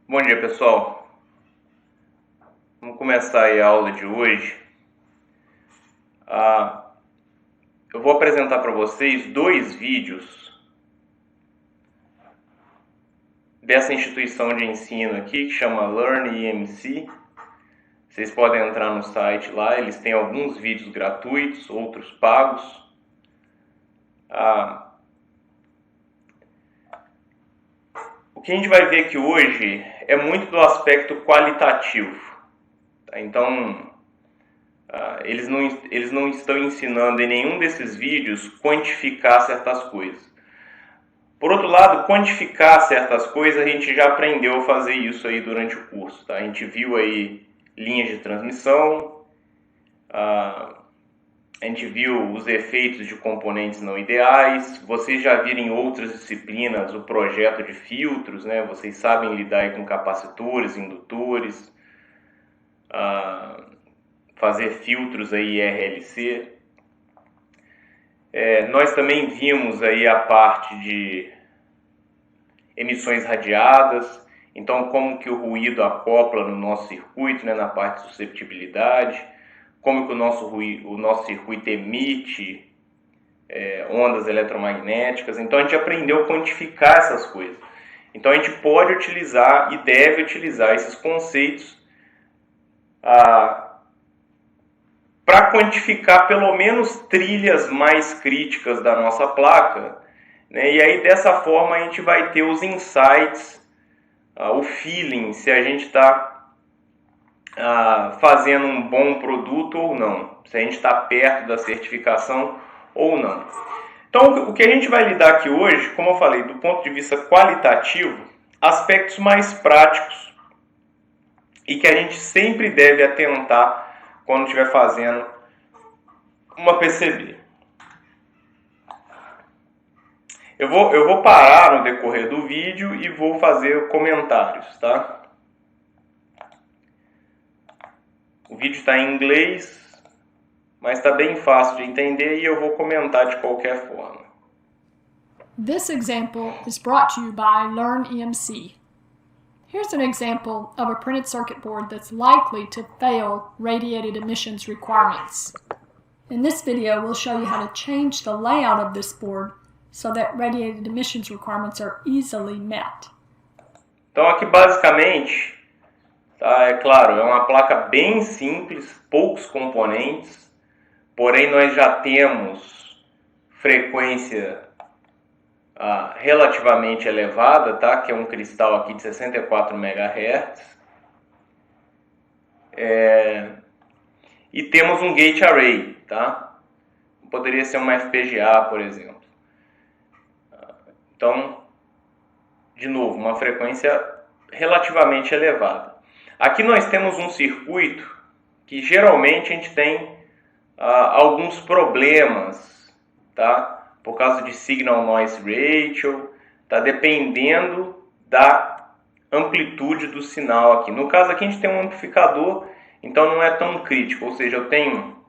Bom dia, pessoal. Vamos começar aí a aula de hoje. Eu vou apresentar para vocês dois vídeos dessa instituição de ensino aqui, que chama Learn EMC. Vocês podem entrar no site lá, eles têm alguns vídeos gratuitos, outros pagos. O que a gente vai ver aqui hoje é muito do aspecto qualitativo. Tá? Então, eles não estão ensinando em nenhum desses vídeos quantificar certas coisas. Por outro lado, quantificar certas coisas, a gente já aprendeu a fazer isso aí durante o curso. Tá? A gente viu aí linhas de transmissão, a gente viu os efeitos de componentes não ideais, vocês já viram em outras disciplinas o projeto de filtros, né? Vocês sabem lidar com capacitores, indutores, fazer filtros aí RLC. Nós também vimos aí a parte de emissões radiadas, então como que o ruído acopla no nosso circuito, né, na parte de susceptibilidade, como que o nosso circuito emite ondas eletromagnéticas. Então a gente aprendeu a quantificar essas coisas. Então a gente pode utilizar e deve utilizar esses conceitos para quantificar pelo menos trilhas mais críticas da nossa placa, né? E aí dessa forma a gente vai ter os insights, o feeling, se a gente está fazendo um bom produto ou não, se a gente está perto da certificação ou não. Então o que a gente vai lidar aqui hoje, como eu falei, do ponto de vista qualitativo, aspectos mais práticos e que a gente sempre deve atentar quando estiver fazendo uma PCB. Eu vou parar no decorrer do vídeo e vou fazer comentários, tá? O vídeo está em inglês, mas está bem fácil de entender e eu vou comentar de qualquer forma. This example is brought to you by Learn EMC. Here's an example of a printed circuit board that's likely to fail radiated emissions requirements. In this video, we'll show you how to change the layout of this board so that radiated emissions requirements are easily met. Então aqui basicamente, tá, é claro, é uma placa bem simples, poucos componentes, porém nós já temos frequência relativamente elevada, tá? Que é um cristal aqui de 64 MHz. E temos um gate array, tá? Poderia ser uma FPGA, por exemplo. Então, de novo, uma frequência relativamente elevada. Aqui nós temos um circuito que geralmente a gente tem alguns problemas, tá? Por causa de signal noise ratio, tá? Dependendo da amplitude do sinal aqui. No caso aqui a gente tem um amplificador, então não é tão crítico, ou seja, eu tenho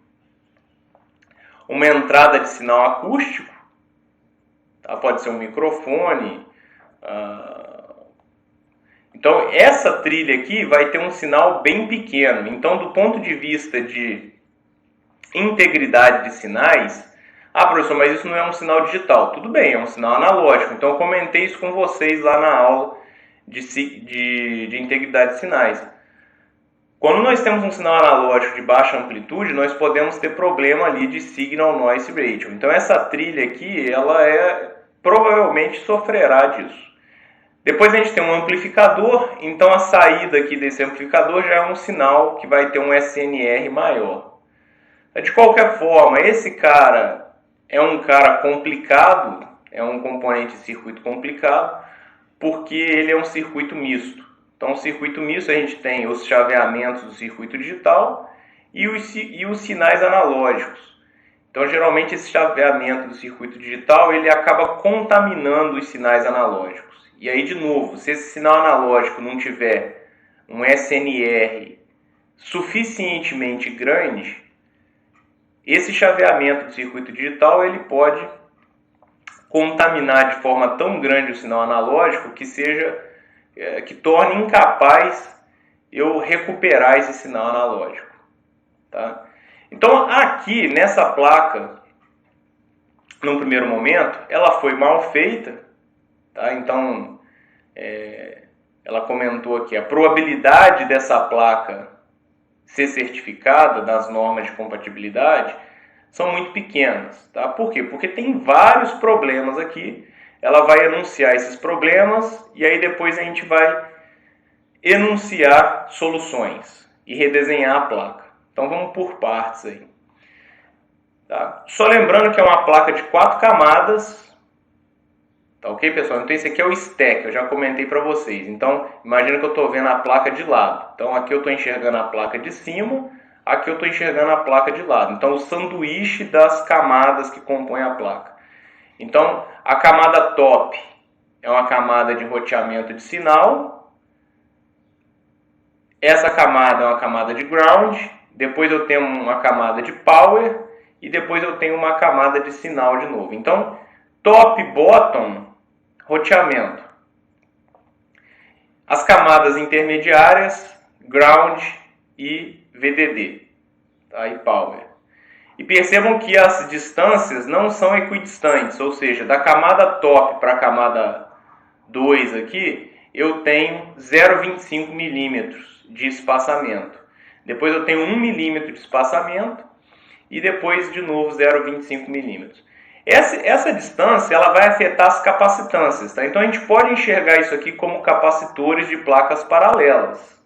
uma entrada de sinal acústico, tá? Pode ser um microfone. Então essa trilha aqui vai ter um sinal bem pequeno. Então do ponto de vista de integridade de sinais, professor, mas isso não é um sinal digital. Tudo bem, é um sinal analógico. Então eu comentei isso com vocês lá na aula de integridade de sinais. Quando nós temos um sinal analógico de baixa amplitude, nós podemos ter problema ali de signal noise ratio. Então essa trilha aqui, ela provavelmente sofrerá disso. Depois a gente tem um amplificador, então a saída aqui desse amplificador já é um sinal que vai ter um SNR maior. De qualquer forma, esse cara é um cara complicado, é um componente de circuito complicado, porque ele é um circuito misto. Então, no circuito misto a gente tem os chaveamentos do circuito digital e os sinais analógicos. Então, geralmente esse chaveamento do circuito digital ele acaba contaminando os sinais analógicos. E aí, de novo, se esse sinal analógico não tiver um SNR suficientemente grande, esse chaveamento do circuito digital ele pode contaminar de forma tão grande o sinal analógico que seja que torne incapaz eu recuperar esse sinal analógico. Tá? Então aqui nessa placa, num primeiro momento, ela foi mal feita. Tá? Então ela comentou aqui, a probabilidade dessa placa ser certificada nas normas de compatibilidade são muito pequenas. Tá? Por quê? Porque tem vários problemas aqui. Ela vai enunciar esses problemas e aí depois a gente vai enunciar soluções e redesenhar a placa. Então vamos por partes aí. Tá? Só lembrando que é uma placa de 4 camadas. Tá ok, pessoal? Então esse aqui é o stack, eu já comentei para vocês. Então imagina que eu estou vendo a placa de lado. Então aqui eu estou enxergando a placa de cima, aqui eu estou enxergando a placa de lado. Então o sanduíche das camadas que compõem a placa. Então, a camada top é uma camada de roteamento de sinal. Essa camada é uma camada de ground. Depois eu tenho uma camada de power. E depois eu tenho uma camada de sinal de novo. Então, top, bottom, roteamento. As camadas intermediárias, ground e VDD. Tá? E power. E percebam que as distâncias não são equidistantes, ou seja, da camada top para a camada 2 aqui, eu tenho 0,25 milímetros de espaçamento. Depois eu tenho 1 milímetro de espaçamento e depois de novo 0,25 milímetros. Essa distância ela vai afetar as capacitâncias. Tá? Então a gente pode enxergar isso aqui como capacitores de placas paralelas.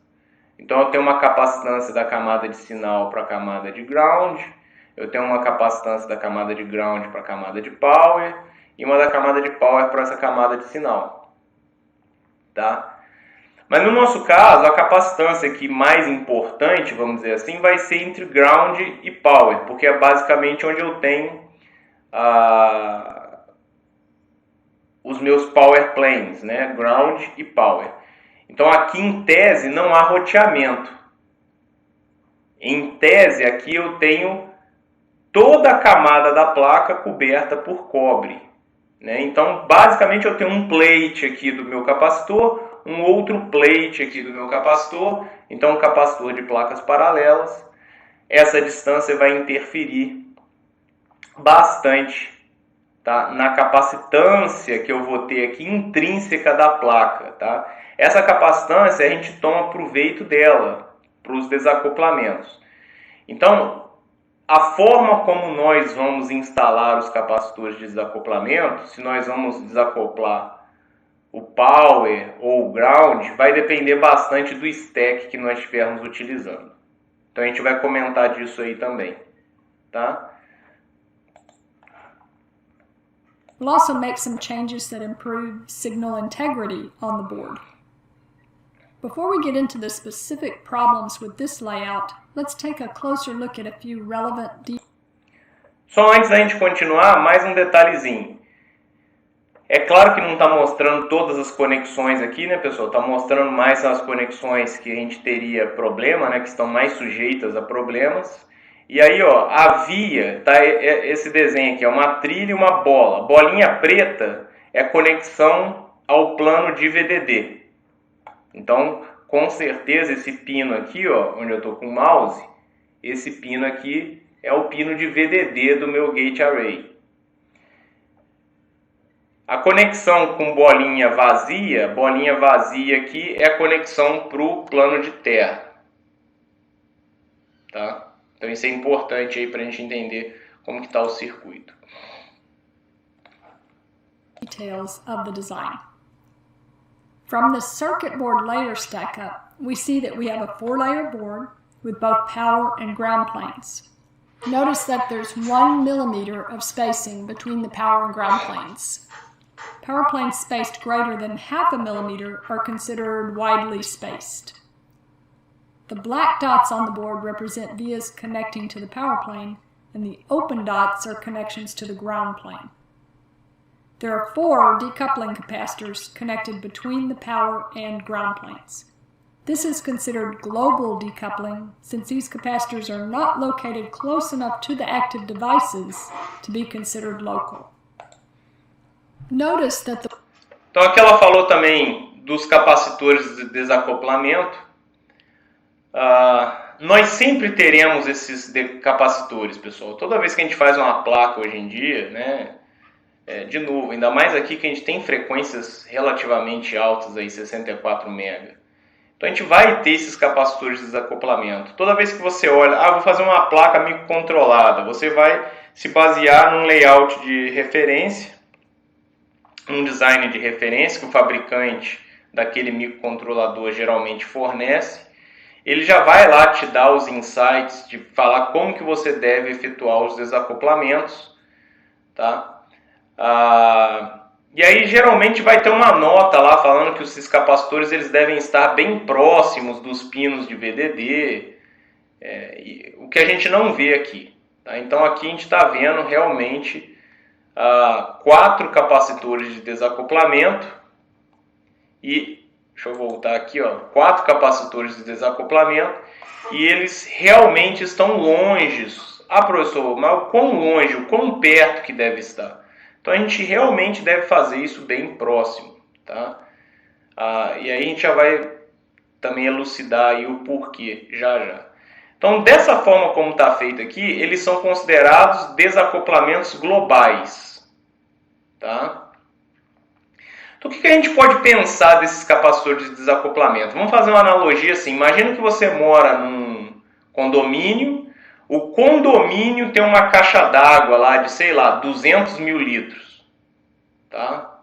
Então eu tenho uma capacitância da camada de sinal para a camada de ground. Eu tenho uma capacitância da camada de ground para a camada de power e uma da camada de power para essa camada de sinal. Tá? Mas no nosso caso, a capacitância aqui mais importante, vamos dizer assim, vai ser entre ground e power, porque é basicamente onde eu tenho os meus power planes, né? Ground e power. Então aqui em tese não há roteamento. Em tese aqui eu tenho toda a camada da placa coberta por cobre. Né? Então, basicamente, eu tenho um plate aqui do meu capacitor, um outro plate aqui do meu capacitor, então um capacitor de placas paralelas. Essa distância vai interferir bastante, tá? Na capacitância que eu vou ter aqui intrínseca da placa. Tá? Essa capacitância a gente toma proveito dela para os desacoplamentos. Então, a forma como nós vamos instalar os capacitores de desacoplamento, se nós vamos desacoplar o power ou o ground, vai depender bastante do stack que nós estivermos utilizando. Então a gente vai comentar disso aí também. Tá? We'll also make some changes that improve signal integrity on the board. Before we get into the specific problems with this layout, let's take a closer look at a few relevant details. Só antes da gente continuar, mais um detalhezinho. É claro que não está mostrando todas as conexões aqui, né, pessoal? Está mostrando mais as conexões que a gente teria problema, né, que estão mais sujeitas a problemas. E aí, ó, a via, tá, esse desenho aqui é uma trilha e uma bola. Bolinha preta é conexão ao plano de VDD. Então, com certeza, esse pino aqui, ó, onde eu estou com o mouse, esse pino aqui é o pino de VDD do meu gate array. A conexão com bolinha vazia aqui é a conexão para o plano de terra. Tá? Então isso é importante aí para a gente entender como que está o circuito. Details of the design. From the circuit board layer stack up, we see that we have a 4-layer board with both power and ground planes. Notice that there's 1 millimeter of spacing between the power and ground planes. Power planes spaced greater than 0.5 millimeter are considered widely spaced. The black dots on the board represent vias connecting to the power plane, and the open dots are connections to the ground plane. There are 4 decoupling capacitors connected between the power and ground planes. This is considered global decoupling since these capacitors are not located close enough to the active devices to be considered local. Notice that Então aqui ela falou também dos capacitores de desacoplamento, nós sempre teremos esses capacitores, pessoal. Toda vez que a gente faz uma placa hoje em dia, né, de novo, ainda mais aqui que a gente tem frequências relativamente altas, aí, 64 MHz. Então a gente vai ter esses capacitores de desacoplamento. Toda vez que você olha, vou fazer uma placa microcontrolada, você vai se basear num layout de referência, um design de referência que o fabricante daquele microcontrolador geralmente fornece. Ele já vai lá te dar os insights de falar como que você deve efetuar os desacoplamentos, tá? E aí geralmente vai ter uma nota lá falando que esses capacitores eles devem estar bem próximos dos pinos de VDD, o que a gente não vê aqui, tá? Então aqui a gente está vendo realmente 4 capacitores de desacoplamento e, deixa eu voltar aqui, 4 capacitores de desacoplamento e eles realmente estão longe. Professor, mas o quão longe, o quão perto que deve estar? Então a gente realmente deve fazer isso bem próximo, tá? E aí a gente já vai também elucidar aí o porquê, já. Então dessa forma como está feito aqui, eles são considerados desacoplamentos globais, tá? Então o que a gente pode pensar desses capacitores de desacoplamento? Vamos fazer uma analogia assim, imagina que você mora num condomínio. O condomínio tem uma caixa d'água lá de, 200 mil litros. Tá?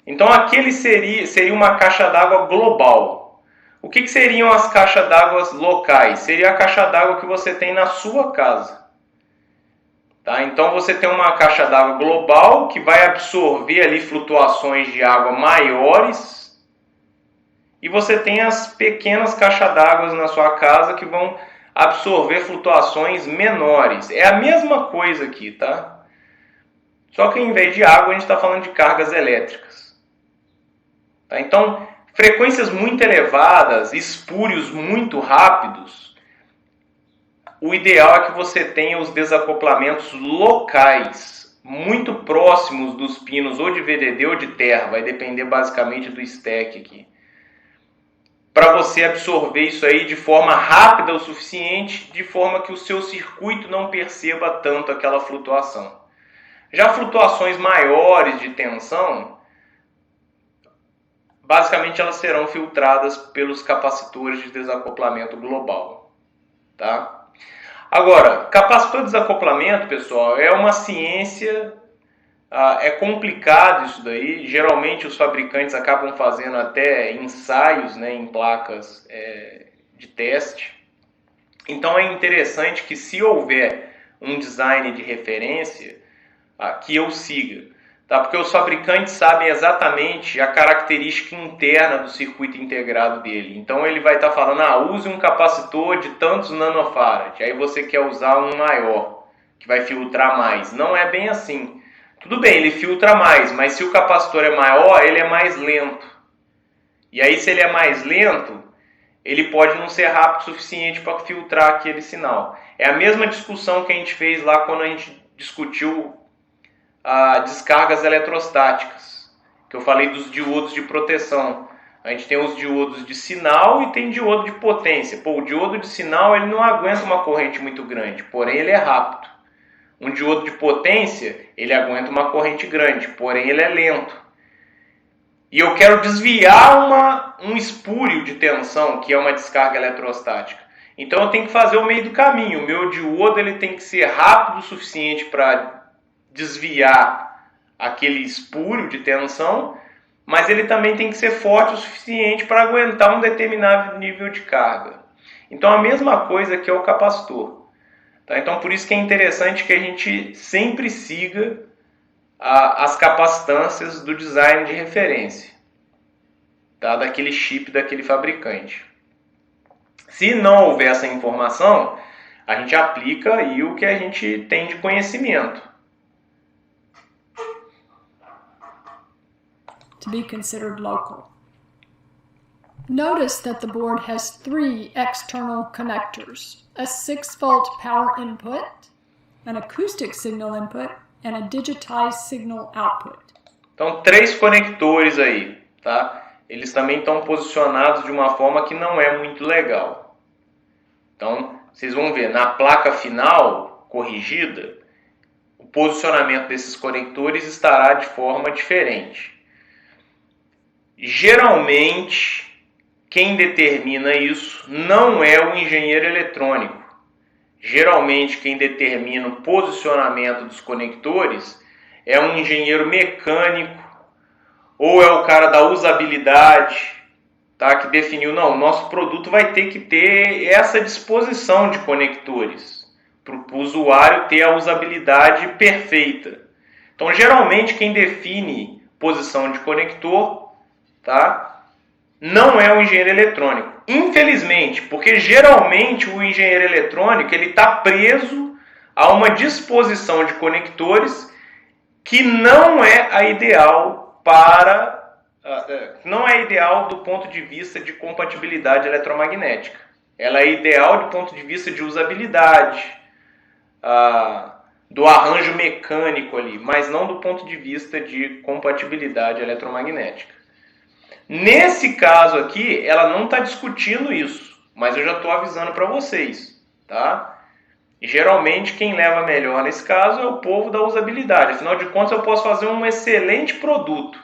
Então, aquele seria uma caixa d'água global. O que seriam as caixas d'água locais? Seria a caixa d'água que você tem na sua casa. Tá? Então, você tem uma caixa d'água global que vai absorver ali flutuações de água maiores. E você tem as pequenas caixas d'água na sua casa que vão absorver flutuações menores. É a mesma coisa aqui, tá? Só que em vez de água, a gente está falando de cargas elétricas. Tá? Então, frequências muito elevadas, espúrios muito rápidos, o ideal é que você tenha os desacoplamentos locais, muito próximos dos pinos ou de VDD ou de terra. Vai depender basicamente do stack aqui. Para você absorver isso aí de forma rápida o suficiente, de forma que o seu circuito não perceba tanto aquela flutuação. Já flutuações maiores de tensão, basicamente elas serão filtradas pelos capacitores de desacoplamento global. Tá? Agora, capacitor de desacoplamento, pessoal, é uma ciência, é complicado isso daí. Geralmente os fabricantes acabam fazendo até ensaios, né, em placas de teste. Então é interessante que, se houver um design de referência, que eu siga, tá? Porque os fabricantes sabem exatamente a característica interna do circuito integrado dele. Então ele vai estar falando, use um capacitor de tantos nanofarad, aí você quer usar um maior, que vai filtrar mais. Não é bem assim. Tudo bem, ele filtra mais, mas se o capacitor é maior, ele é mais lento. E aí, se ele é mais lento, ele pode não ser rápido o suficiente para filtrar aquele sinal. É a mesma discussão que a gente fez lá quando a gente discutiu descargas eletrostáticas, que eu falei dos diodos de proteção. A gente tem os diodos de sinal e tem diodo de potência. O diodo de sinal ele não aguenta uma corrente muito grande, porém ele é rápido. Um diodo de potência, ele aguenta uma corrente grande, porém ele é lento. E eu quero desviar um espúrio de tensão, que é uma descarga eletrostática. Então eu tenho que fazer o meio do caminho. O meu diodo ele tem que ser rápido o suficiente para desviar aquele espúrio de tensão, mas ele também tem que ser forte o suficiente para aguentar um determinado nível de carga. Então a mesma coisa que é o capacitor. Tá? Então, por isso que é interessante que a gente sempre siga as capacitâncias do design de referência, tá? Daquele chip, daquele fabricante. Se não houver essa informação, a gente aplica aí o que a gente tem de conhecimento. To be considered local. Notice that the board has 3 external connectors, a 6-volt power input, an acoustic signal input, and a digitized signal output. Então, 3 conectores aí, tá? eles também estão posicionados de uma forma que não é muito legal. Então, vocês vão ver, na placa final corrigida, o posicionamento desses conectores estará de forma diferente. Geralmente, quem determina isso não é o engenheiro eletrônico. Geralmente, quem determina o posicionamento dos conectores é um engenheiro mecânico ou é o cara da usabilidade, tá, que definiu, não, o nosso produto vai ter que ter essa disposição de conectores para o usuário ter a usabilidade perfeita. Então, geralmente, quem define posição de conector, tá, não é o engenheiro eletrônico. Infelizmente, porque geralmente o engenheiro eletrônico ele está preso a uma disposição de conectores que não é a ideal não é ideal do ponto de vista de compatibilidade eletromagnética. Ela é ideal do ponto de vista de usabilidade, do arranjo mecânico ali, mas não do ponto de vista de compatibilidade eletromagnética. Nesse caso aqui, ela não está discutindo isso, mas eu já estou avisando para vocês, tá? E geralmente quem leva melhor nesse caso é o povo da usabilidade. Afinal de contas, eu posso fazer um excelente produto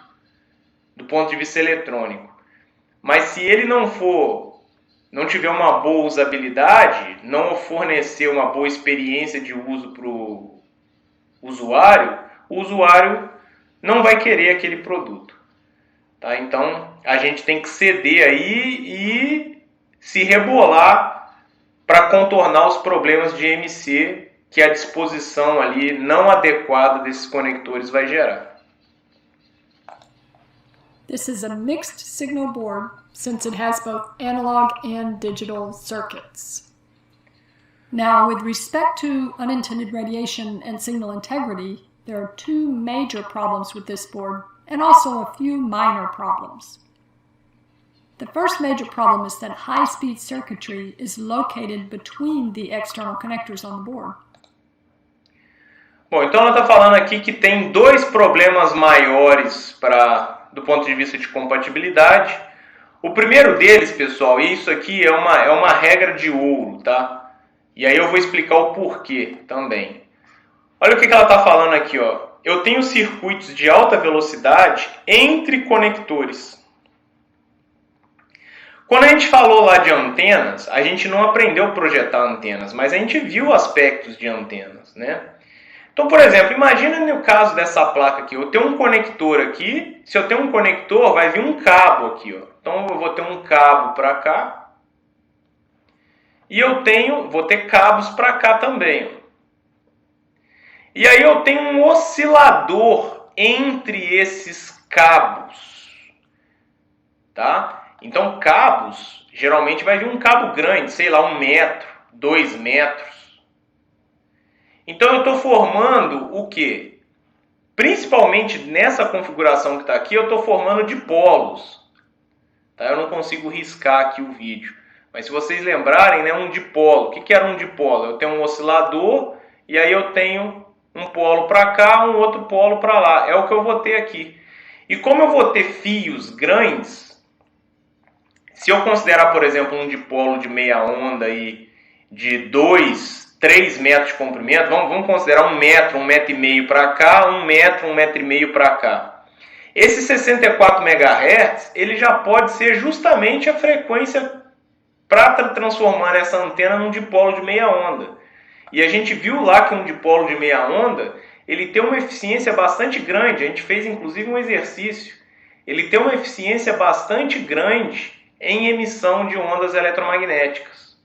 do ponto de vista eletrônico. Mas se ele não tiver uma boa usabilidade, não fornecer uma boa experiência de uso para o usuário não vai querer aquele produto. Tá? Então, a gente tem que ceder aí e se rebolar para contornar os problemas de EMC que a disposição ali não adequada desses conectores vai gerar. This is a mixed signal board since it has both analog and digital circuits. Now, with respect to unintended radiation and signal integrity, there are two major problems with this board and also a few minor problems. The first major problem is that high-speed circuitry is located between the external connectors on the board. Bom, então ela está falando aqui que tem dois problemas maiores do ponto de vista de compatibilidade. O primeiro deles, pessoal, e isso aqui é uma regra de ouro, tá? E aí eu vou explicar o porquê também. Olha o que ela está falando aqui, ó. Eu tenho circuitos de alta velocidade entre conectores. Quando a gente falou lá de antenas, a gente não aprendeu a projetar antenas, mas a gente viu aspectos de antenas, né? Então, por exemplo, imagina no caso dessa placa aqui, eu tenho um conector aqui, se eu tenho um conector, vai vir um cabo aqui, ó. Então eu vou ter um cabo para cá, e vou ter cabos para cá também, ó. E aí eu tenho um oscilador entre esses cabos, tá? Então cabos, geralmente vai vir um cabo grande, sei lá, 1 metro, 2 metros. Então eu estou formando o quê? Principalmente nessa configuração que está aqui, eu estou formando dipolos. Tá? Eu não consigo riscar aqui o vídeo. Mas se vocês lembrarem, né, um dipolo. O que era um dipolo? Eu tenho um oscilador e aí eu tenho um polo para cá, um outro polo para lá. É o que eu vou ter aqui. E como eu vou ter fios grandes, se eu considerar, por exemplo, um dipolo de meia onda aí de 3 metros de comprimento, vamos considerar 1 metro, 1,5 metro para cá, 1 metro, 1,5 metro para cá. Esse 64 MHz, ele já pode ser justamente a frequência para transformar essa antena num dipolo de meia onda. E a gente viu lá que um dipolo de meia onda, ele tem uma eficiência bastante grande, a gente fez inclusive um exercício, ele tem uma eficiência bastante grande em emissão de ondas eletromagnéticas.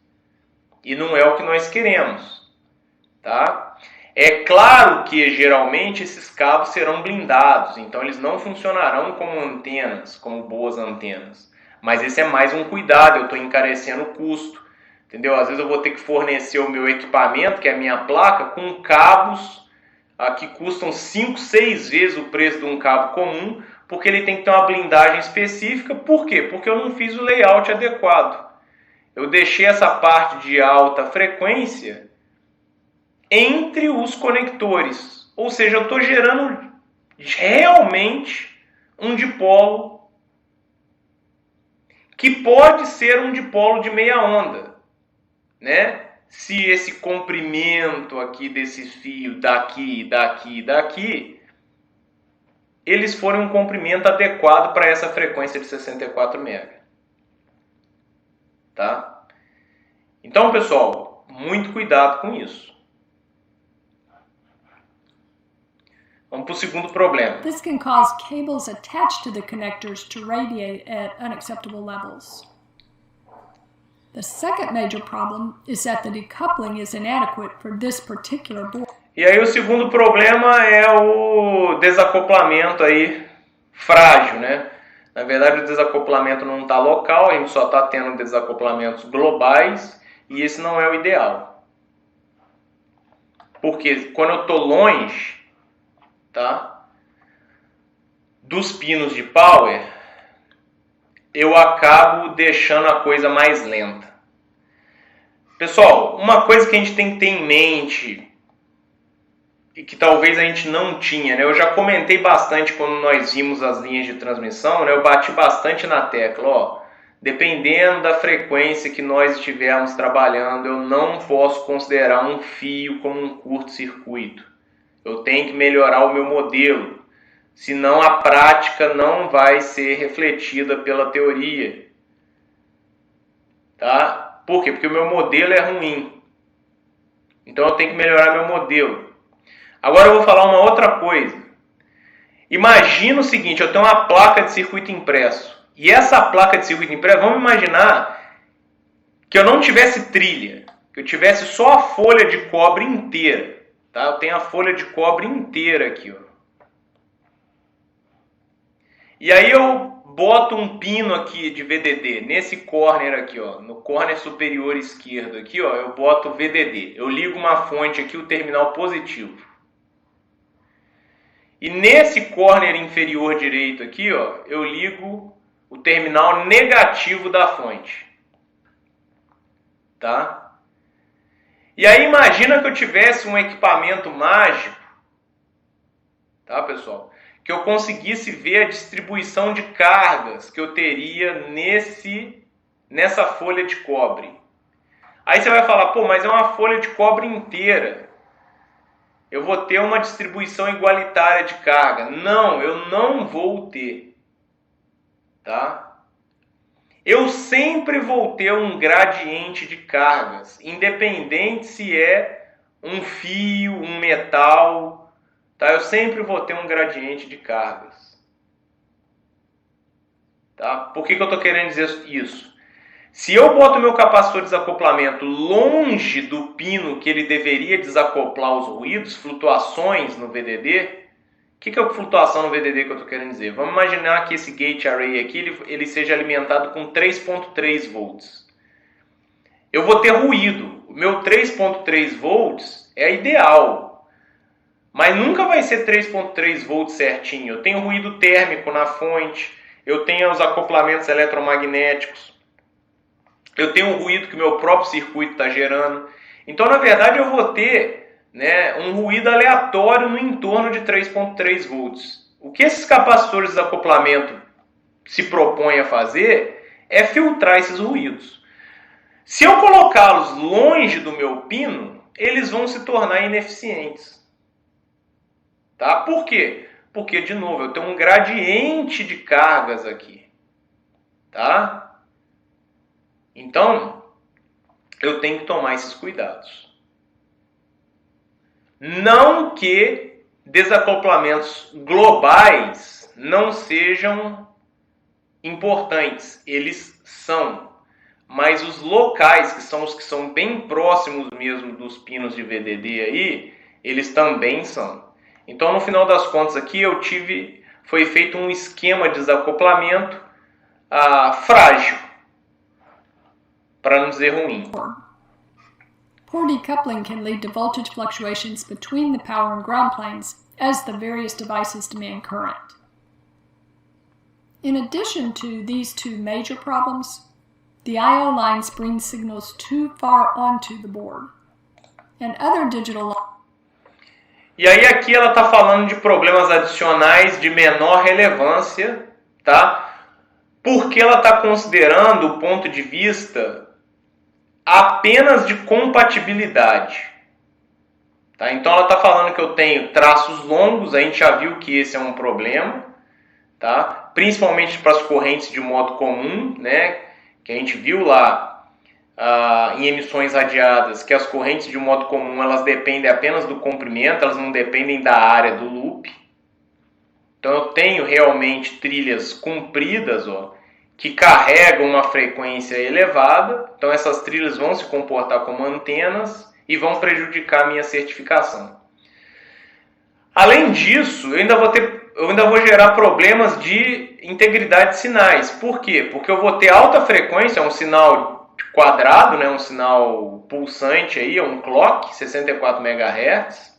E não é o que nós queremos, tá? É claro que geralmente esses cabos serão blindados, então eles não funcionarão como antenas, como boas antenas. Mas esse é mais um cuidado, eu estou encarecendo o custo, entendeu? Às vezes eu vou ter que fornecer o meu equipamento, que é a minha placa, com cabos que custam 5, 6 vezes o preço de um cabo comum, porque ele tem que ter uma blindagem específica. Por quê? Porque eu não fiz o layout adequado. Eu deixei essa parte de alta frequência entre os conectores. Ou seja, eu estou gerando realmente um dipolo que pode ser um dipolo de meia onda, né? Se esse comprimento aqui desse fio daqui, daqui, daqui, eles forem um comprimento adequado para essa frequência de 64 MHz. Tá? Então, pessoal, muito cuidado com isso. Vamos para o segundo problema. This can cause cables attached to the connectors to radiate at unacceptable levels. The second major problem is that the decoupling is inadequate for this particular board. E aí o segundo problema é o desacoplamento aí frágil, né? Na verdade, o desacoplamento não está local, a gente só está tendo desacoplamentos globais e esse não é o ideal. Porque quando eu estou longe, tá, dos pinos de power, eu acabo deixando a coisa mais lenta. Pessoal, uma coisa que a gente tem que ter em mente e que talvez a gente não tinha, né? Eu já comentei bastante quando nós vimos as linhas de transmissão, né? Eu bati bastante na tecla, ó, dependendo da frequência que nós estivermos trabalhando, eu não posso considerar um fio como um curto-circuito. Eu tenho que melhorar o meu modelo, senão a prática não vai ser refletida pela teoria. Tá? Por quê? Porque o meu modelo é ruim. Então eu tenho que melhorar meu modelo. Agora eu vou falar uma outra coisa. Imagina o seguinte, eu tenho uma placa de circuito impresso. E essa placa de circuito impresso, vamos imaginar que eu não tivesse trilha, que eu tivesse só a folha de cobre inteira. Tá? Eu tenho a folha de cobre inteira aqui, ó. E aí eu boto um pino aqui de VDD, nesse corner aqui, ó, no corner superior esquerdo aqui, ó, eu boto VDD. Eu ligo uma fonte aqui, o terminal positivo. E nesse corner inferior direito aqui, ó, eu ligo o terminal negativo da fonte. Tá? E aí imagina que eu tivesse um equipamento mágico, tá, pessoal? Que eu conseguisse ver a distribuição de cargas que eu teria nessa folha de cobre. Aí você vai falar, pô, mas é uma folha de cobre inteira. Eu vou ter uma distribuição igualitária de carga. Não, eu não vou ter. Tá? Eu sempre vou ter um gradiente de cargas, independente se é um fio, um metal. Tá? Eu sempre vou ter um gradiente de cargas. Tá? Por que eu estou querendo dizer isso? Se eu boto meu capacitor de desacoplamento longe do pino que ele deveria desacoplar os ruídos, flutuações no VDD, o que é flutuação no VDD que eu estou querendo dizer? Vamos imaginar que esse gate array aqui ele seja alimentado com 3.3 volts. Eu vou ter ruído. O meu 3.3 volts é ideal, mas nunca vai ser 3.3 volts certinho. Eu tenho ruído térmico na fonte, eu tenho os acoplamentos eletromagnéticos, eu tenho um ruído que o meu próprio circuito está gerando. Então, na verdade, eu vou ter, né, um ruído aleatório no entorno de 3.3 volts. O que esses capacitores de desacoplamento se propõem a fazer é filtrar esses ruídos. Se eu colocá-los longe do meu pino, eles vão se tornar ineficientes. Tá? Por quê? Porque, de novo, eu tenho um gradiente de cargas aqui. Tá? Então, eu tenho que tomar esses cuidados. Não que desacoplamentos globais não sejam importantes, eles são. Mas os locais, que são os que são bem próximos mesmo dos pinos de VDD aí, eles também são. Então, no final das contas aqui, foi feito um esquema de desacoplamento frágil, para não dizer ruim. Poor decoupling can lead to voltage fluctuations between the power and ground planes as the various devices demand current. In addition to these two major problems, the I/O lines bring signals too far onto the board, and other digital. E aí aqui ela está falando de problemas adicionais de menor relevância, tá? porque ela está considerando o ponto de vista apenas de compatibilidade. Tá? Então ela está falando que eu tenho traços longos, a gente já viu que esse é um problema, tá? Principalmente para as correntes de modo comum, né? Que a gente viu lá em emissões radiadas, que as correntes de modo comum elas dependem apenas do comprimento, elas não dependem da área do loop. Então eu tenho realmente trilhas compridas, ó, que carregam uma frequência elevada, então essas trilhas vão se comportar como antenas e vão prejudicar a minha certificação. Além disso, eu ainda vou gerar problemas de integridade de sinais. Por quê? Porque eu vou ter alta frequência, um sinal quadrado, né, um sinal pulsante, aí, um clock, 64 MHz.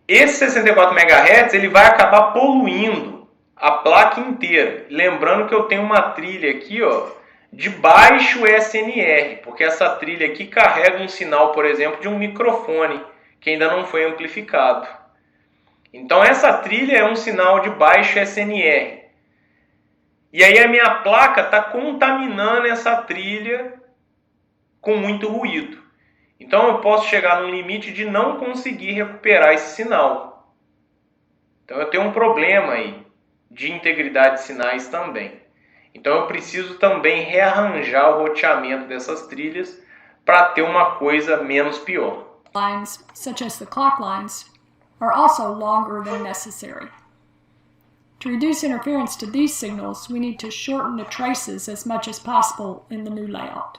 Esse 64 MHz ele vai acabar poluindo a placa inteira. Lembrando que eu tenho uma trilha aqui, ó, de baixo SNR, porque essa trilha aqui carrega um sinal, por exemplo, de um microfone que ainda não foi amplificado. Então essa trilha é um sinal de baixo SNR. E aí a minha placa está contaminando essa trilha com muito ruído. Então eu posso chegar num limite de não conseguir recuperar esse sinal. Então eu tenho um problema aí de integridade de sinais também. Então eu preciso também rearranjar o roteamento dessas trilhas para ter uma coisa menos pior. Lines, such as the clock lines, are also longer than necessary. To reduce interference to these signals, we need to shorten the traces as much as possible in the new layout.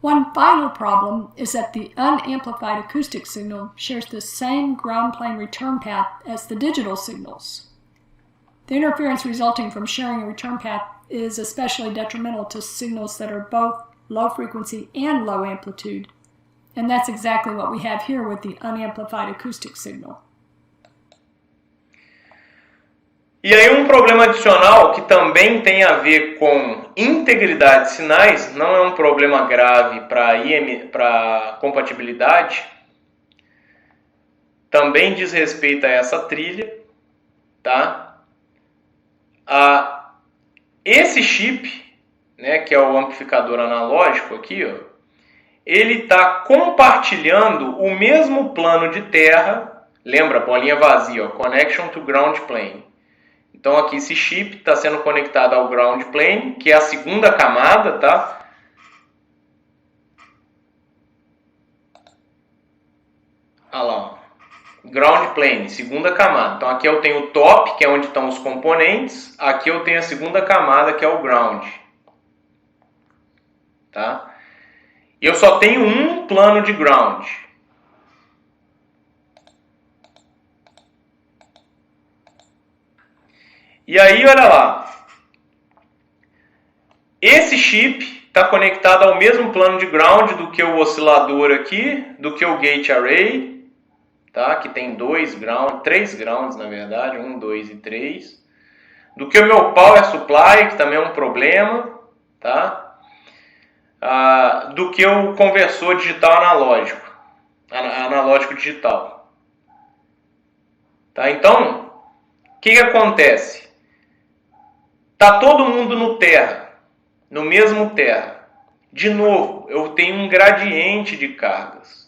One final problem is that the unamplified acoustic signal shares the same ground plane return path as the digital signals. The interference resulting from sharing a return path is especially detrimental to signals that are both low frequency and low amplitude, and that's exactly what we have here with the unamplified acoustic signal. E aí um problema adicional que também tem a ver com integridade de sinais, não é um problema grave para compatibilidade, também diz respeito a essa trilha, tá? Esse chip, né, que é o amplificador analógico aqui, ó, ele está compartilhando o mesmo plano de terra, lembra, bolinha vazia, ó, connection to ground plane. Então aqui esse chip está sendo conectado ao ground plane, que é a segunda camada, tá? Olha lá, ó. Ground plane, segunda camada. Então aqui eu tenho o top, que é onde estão os componentes. Aqui eu tenho a segunda camada, que é o ground. Tá? E eu só tenho um plano de ground. E aí, olha lá. Esse chip está conectado ao mesmo plano de ground do que o oscilador aqui, do que o gate array. Tá? Que tem 3 grounds na verdade, 1, 2 e 3. Do que o meu power supply, que também é um problema, tá? Do que o conversor digital analógico digital. Tá? Então, o que acontece? Tá todo mundo no mesmo terra. De novo, eu tenho um gradiente de cargas.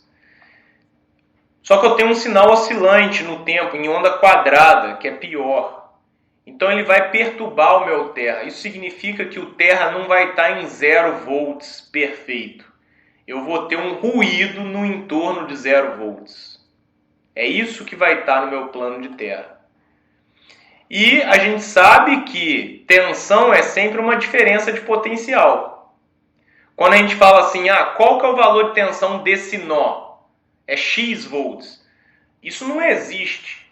Só que eu tenho um sinal oscilante no tempo, em onda quadrada, que é pior. Então ele vai perturbar o meu terra. Isso significa que o terra não vai estar em 0 volts perfeito. Eu vou ter um ruído no entorno de 0 volts. É isso que vai estar no meu plano de terra. E a gente sabe que tensão é sempre uma diferença de potencial. Quando a gente fala assim, qual que é o valor de tensão desse nó? É X volts. Isso não existe.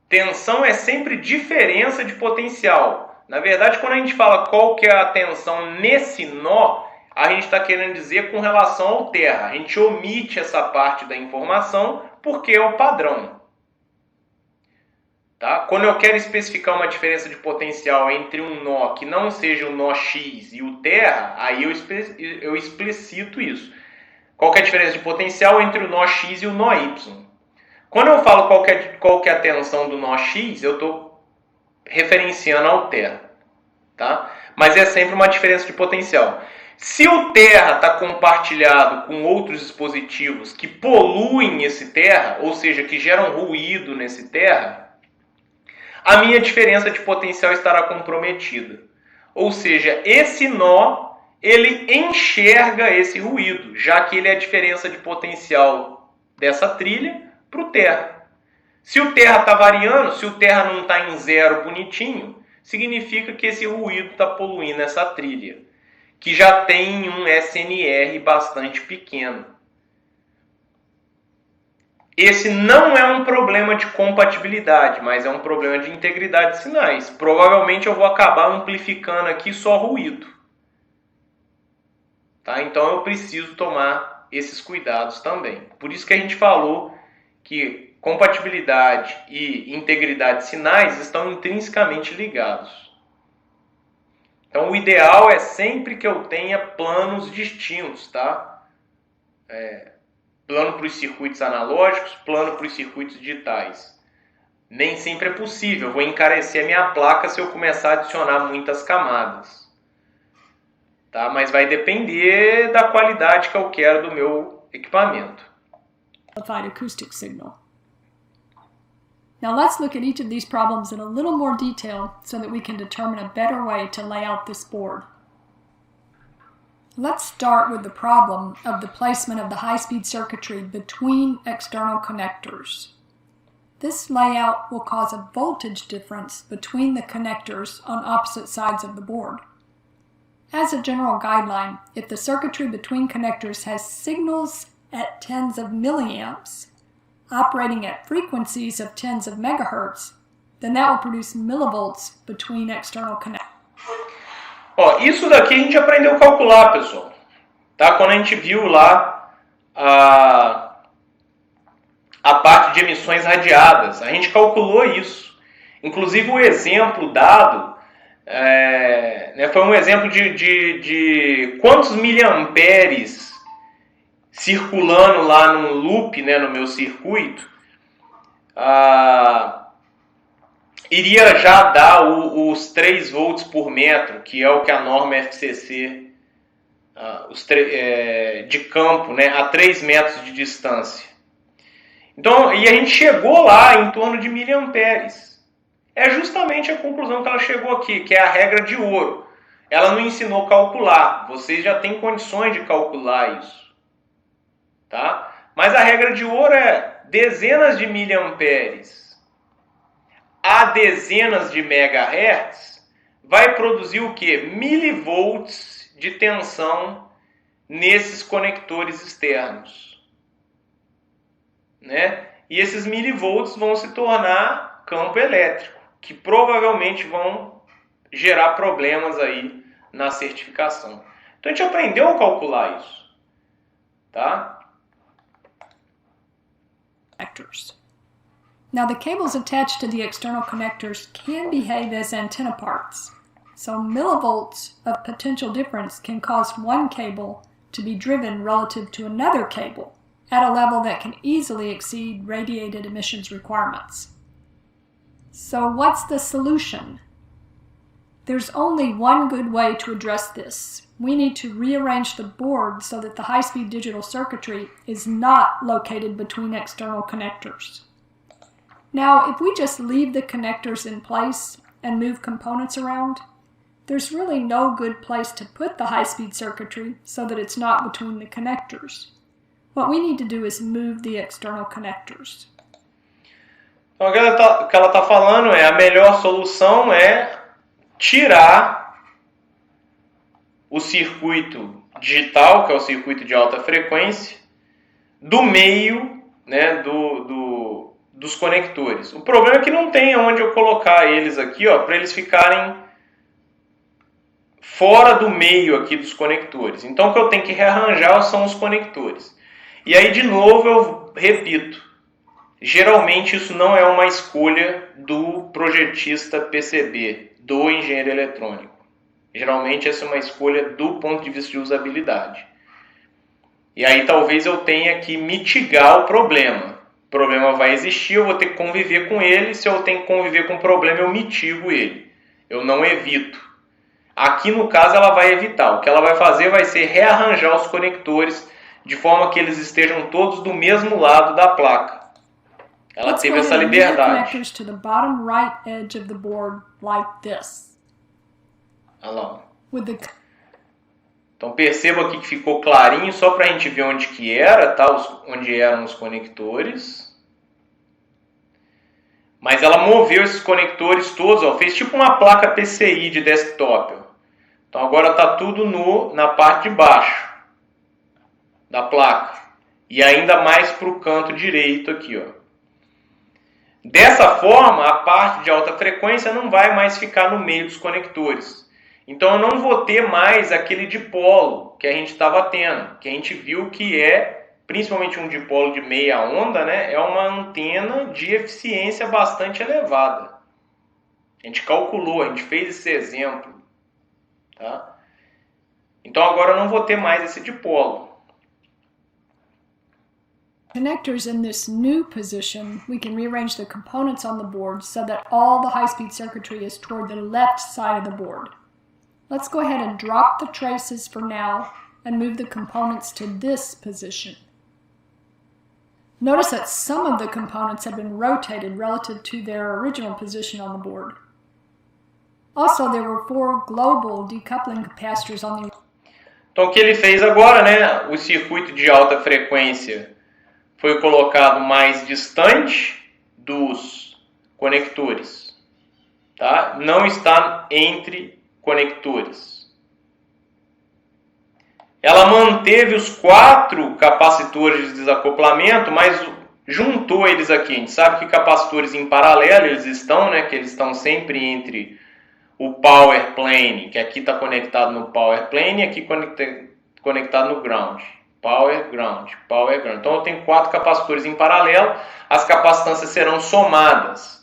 Tensão é sempre diferença de potencial. Na verdade, quando a gente fala qual que é a tensão nesse nó, a gente está querendo dizer com relação ao terra. A gente omite essa parte da informação porque é o padrão. Tá? Quando eu quero especificar uma diferença de potencial entre um nó que não seja o nó X e o terra, aí eu explicito isso. Qual que é a diferença de potencial entre o nó X e o nó Y? Quando eu falo qual que é a tensão do nó X, eu estou referenciando ao terra. Tá? Mas é sempre uma diferença de potencial. Se o terra está compartilhado com outros dispositivos que poluem esse terra, ou seja, que geram ruído nesse terra, a minha diferença de potencial estará comprometida. Ou seja, esse nó, ele enxerga esse ruído, já que ele é a diferença de potencial dessa trilha para o terra. Se o terra está variando, se o terra não está em zero bonitinho, significa que esse ruído está poluindo essa trilha, que já tem um SNR bastante pequeno. Esse não é um problema de compatibilidade, mas é um problema de integridade de sinais. Provavelmente eu vou acabar amplificando aqui só ruído. Tá? Então eu preciso tomar esses cuidados também. Por isso que a gente falou que compatibilidade e integridade de sinais estão intrinsecamente ligados. Então o ideal é sempre que eu tenha planos distintos, tá? Plano para os circuitos analógicos, plano para os circuitos digitais. Nem sempre é possível, eu vou encarecer a minha placa se eu começar a adicionar muitas camadas. Tá? Mas vai depender da qualidade que eu quero do meu equipamento. Acoustic signal. Now let's look at each of these problems in a little more detail so that we can determine a better way to lay out this board. Let's start with the problem of the placement of the high-speed circuitry between external connectors. This layout will cause a voltage difference between the connectors on opposite sides of the board. As a general guideline, if the circuitry between connectors has signals at tens of milliamps, operating at frequencies of tens of megahertz, then that will produce millivolts between external connectors. Ó, isso daqui a gente aprendeu a calcular, pessoal. Tá? Quando a gente viu lá a parte de emissões radiadas, a gente calculou isso. Inclusive o exemplo dado foi um exemplo de quantos miliamperes circulando lá num loop, né, no meu circuito, iria já dar os 3 volts por metro, que é o que a norma FCC de campo, né, a 3 metros de distância. Então, e a gente chegou lá em torno de miliamperes. É justamente a conclusão que ela chegou aqui, que é a regra de ouro. Ela não ensinou a calcular, vocês já têm condições de calcular isso. Tá? Mas a regra de ouro é dezenas de miliamperes a dezenas de megahertz vai produzir o quê? Milivolts de tensão nesses conectores externos. Né? E esses milivolts vão se tornar campo elétrico, que provavelmente vão gerar problemas aí na certificação. Então a gente aprendeu a calcular isso. Tá? Now the cables attached to the external connectors can behave as antenna parts. So millivolts of potential difference can cause one cable to be driven relative to another cable at a level that can easily exceed radiated emissions requirements. So what's the solution? There's only one good way to address this. We need to rearrange the board so that the high-speed digital circuitry is not located between external connectors. Now, if we just leave the connectors in place and move components around, there's really no good place to put the high-speed circuitry so that it's not between the connectors. What we need to do is move the external connectors. Então, o que ela está falando é a melhor solução é tirar o circuito digital, que é o circuito de alta frequência, do meio, né, dos conectores. O problema é que não tem onde eu colocar eles aqui, para eles ficarem fora do meio aqui dos conectores. Então o que eu tenho que rearranjar são os conectores. E aí de novo eu repito, geralmente isso não é uma escolha do projetista PCB, do engenheiro eletrônico. Geralmente essa é uma escolha do ponto de vista de usabilidade. E aí talvez eu tenha que mitigar o problema. problema vai existir, eu vou ter que conviver com ele. Se eu tenho que conviver com o problema, eu mitigo ele. Eu não evito. Aqui, no caso, ela vai evitar. O que ela vai fazer vai ser rearranjar os conectores de forma que eles estejam todos do mesmo lado da placa. Ela teve essa liberdade. To the bottom right edge of the board like this. Olha lá. With the... Então perceba aqui que ficou clarinho, só para a gente ver onde que era, tá? Onde eram os conectores. Mas ela moveu esses conectores todos, ó, fez tipo uma placa PCI de desktop. Ó. Então agora está tudo na parte de baixo da placa. E ainda mais para o canto direito aqui, ó. Dessa forma, a parte de alta frequência não vai mais ficar no meio dos conectores. Então eu não vou ter mais aquele dipolo que a gente estava tendo, que a gente viu que é, principalmente um dipolo de meia onda, né, é uma antena de eficiência bastante elevada. A gente calculou, a gente fez esse exemplo. Tá? Então agora eu não vou ter mais esse dipolo. Connectors in this new position, we can rearrange the components on the board so that all the high-speed circuitry is toward the left side of the board. Let's go ahead and drop the traces for now and move the components to this position. Notice that some of the components have been rotated relative to their original position on the board. Also, there were 4 global decoupling capacitors on the... Então o que ele fez agora, né? O circuito de alta frequência foi colocado mais distante dos conectores, tá? Não está entre conectores. Ela manteve os 4 capacitores de desacoplamento, mas juntou eles aqui. A gente sabe que capacitores em paralelo eles estão, né? Que eles estão sempre entre o power plane, que aqui está conectado no power plane e aqui conectado no ground. Power, ground, power, ground. Então eu tenho 4 capacitores em paralelo, as capacitâncias serão somadas.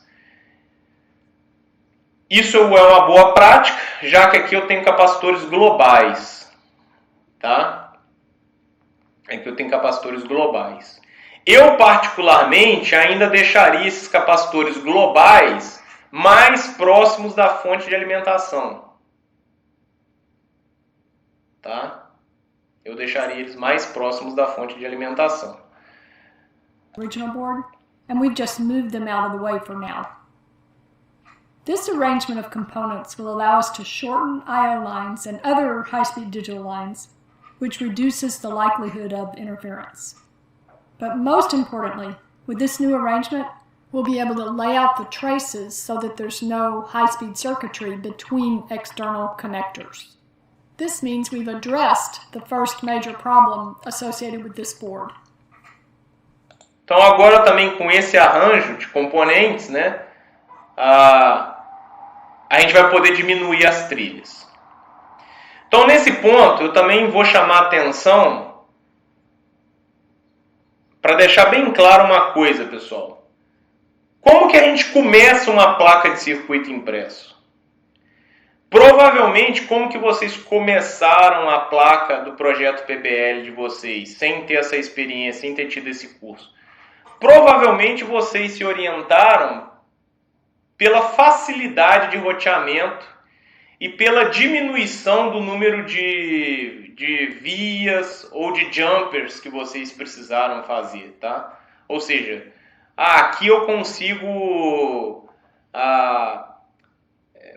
Isso é uma boa prática, já que aqui eu tenho capacitores globais. Tá? Aqui eu tenho capacitores globais. Eu, particularmente, ainda deixaria esses capacitores globais mais próximos da fonte de alimentação. Tá? Eu deixaria eles mais próximos da fonte de alimentação. Original board, and we've just moved them out of the way for now. This arrangement of components will allow us to shorten I/O lines and other high-speed digital lines, which reduces the likelihood of interference. But most importantly, with this new arrangement, we'll be able to lay out the traces so that there's no high-speed circuitry between external connectors. This means we've addressed the first major problem associated with this board. Então agora também com esse arranjo de componentes, né, a gente vai poder diminuir as trilhas. Então nesse ponto eu também vou chamar a atenção para deixar bem claro uma coisa, pessoal. Como que a gente começa uma placa de circuito impresso? Provavelmente, como que vocês começaram a placa do projeto PBL de vocês, sem ter essa experiência, sem ter tido esse curso? Provavelmente vocês se orientaram pela facilidade de roteamento e pela diminuição do número de vias ou de jumpers que vocês precisaram fazer, tá? Ou seja, aqui eu consigo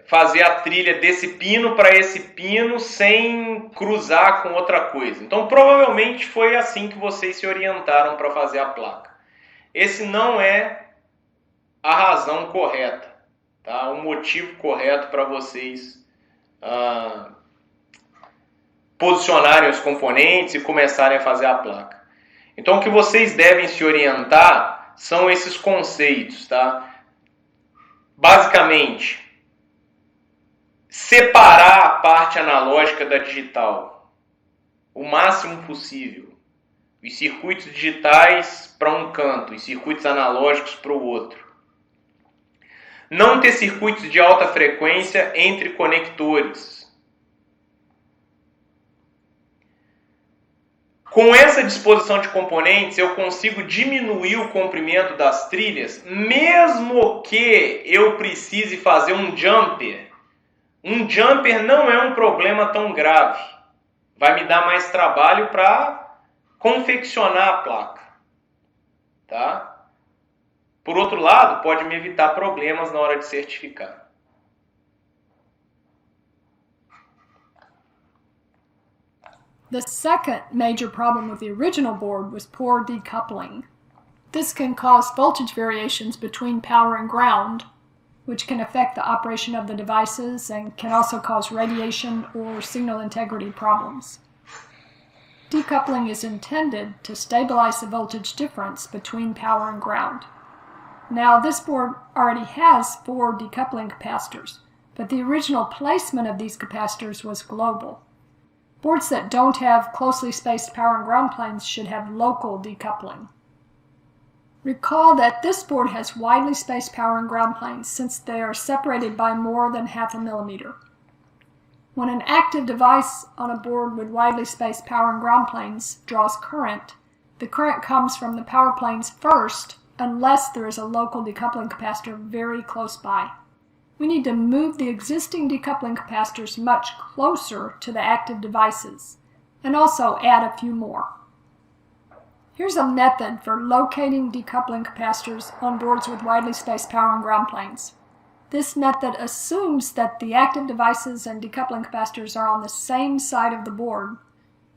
fazer a trilha desse pino para esse pino sem cruzar com outra coisa. Então, provavelmente foi assim que vocês se orientaram para fazer a placa. Esse não é a razão correta, tá? O motivo correto para vocês posicionarem os componentes e começarem a fazer a placa. Então, o que vocês devem se orientar são esses conceitos, tá? Basicamente, separar a parte analógica da digital o máximo possível. Os circuitos digitais para um canto, os circuitos analógicos para o outro. Não ter circuitos de alta frequência entre conectores. Com essa disposição de componentes, eu consigo diminuir o comprimento das trilhas, mesmo que eu precise fazer um jumper. Um jumper não é um problema tão grave. Vai me dar mais trabalho para confeccionar a placa. Tá? Por outro lado, pode me evitar problemas na hora de certificar. The second major problem with the original board was poor decoupling. This can cause voltage variations between power and ground, which can affect the operation of the devices and can also cause radiation or signal integrity problems. Decoupling is intended to stabilize the voltage difference between power and ground. Now, this board already has 4 decoupling capacitors, but the original placement of these capacitors was global. Boards that don't have closely spaced power and ground planes should have local decoupling. Recall that this board has widely spaced power and ground planes since they are separated by more than 0.5 millimeter. When an active device on a board with widely spaced power and ground planes draws current, the current comes from the power planes first unless there is a local decoupling capacitor very close by. We need to move the existing decoupling capacitors much closer to the active devices, and also add a few more. Here's a method for locating decoupling capacitors on boards with widely spaced power and ground planes. This method assumes that the active devices and decoupling capacitors are on the same side of the board,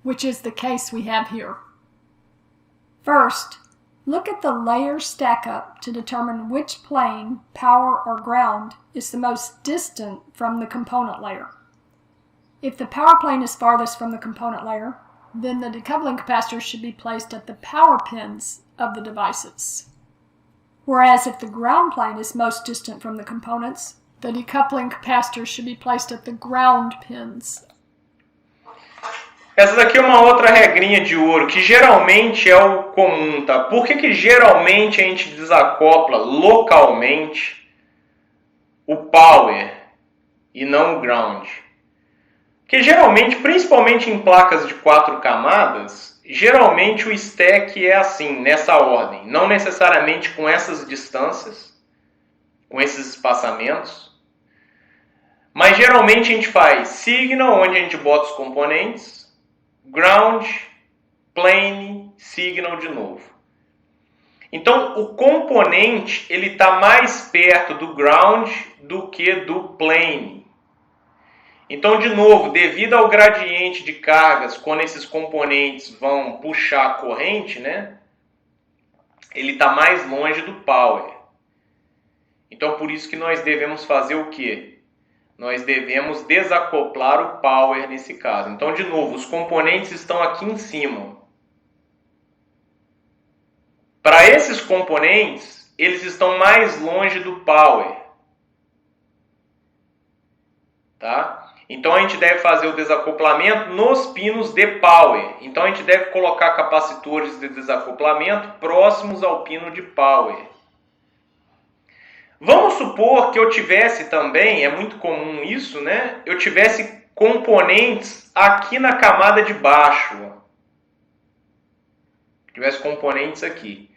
which is the case we have here. First, look at the layer stack up to determine which plane, power or ground, is the most distant from the component layer. If the power plane is farthest from the component layer, then the decoupling capacitors should be placed at the power pins of the devices. Whereas if the ground plane is most distant from the components, the decoupling capacitors should be placed at the ground pins. Essa daqui é uma outra regrinha de ouro, que geralmente é o comum, tá? Por que geralmente a gente desacopla localmente o power e não o ground? Porque geralmente, principalmente em placas de 4 camadas, geralmente o stack é assim, nessa ordem. Não necessariamente com essas distâncias, com esses espaçamentos. Mas geralmente a gente faz signal, onde a gente bota os componentes, ground, plane, signal de novo. Então, o componente ele está mais perto do ground do que do plane. Então, de novo, devido ao gradiente de cargas, quando esses componentes vão puxar a corrente, né, ele está mais longe do power. Então, por isso que nós devemos fazer o quê? Nós devemos desacoplar o power nesse caso. Então, de novo, os componentes estão aqui em cima. Para esses componentes, eles estão mais longe do power. Tá? Então, a gente deve fazer o desacoplamento nos pinos de power. Então, a gente deve colocar capacitores de desacoplamento próximos ao pino de power. Vamos supor que eu tivesse também, é muito comum isso, né? Eu tivesse componentes aqui na camada de baixo. Tivesse componentes aqui.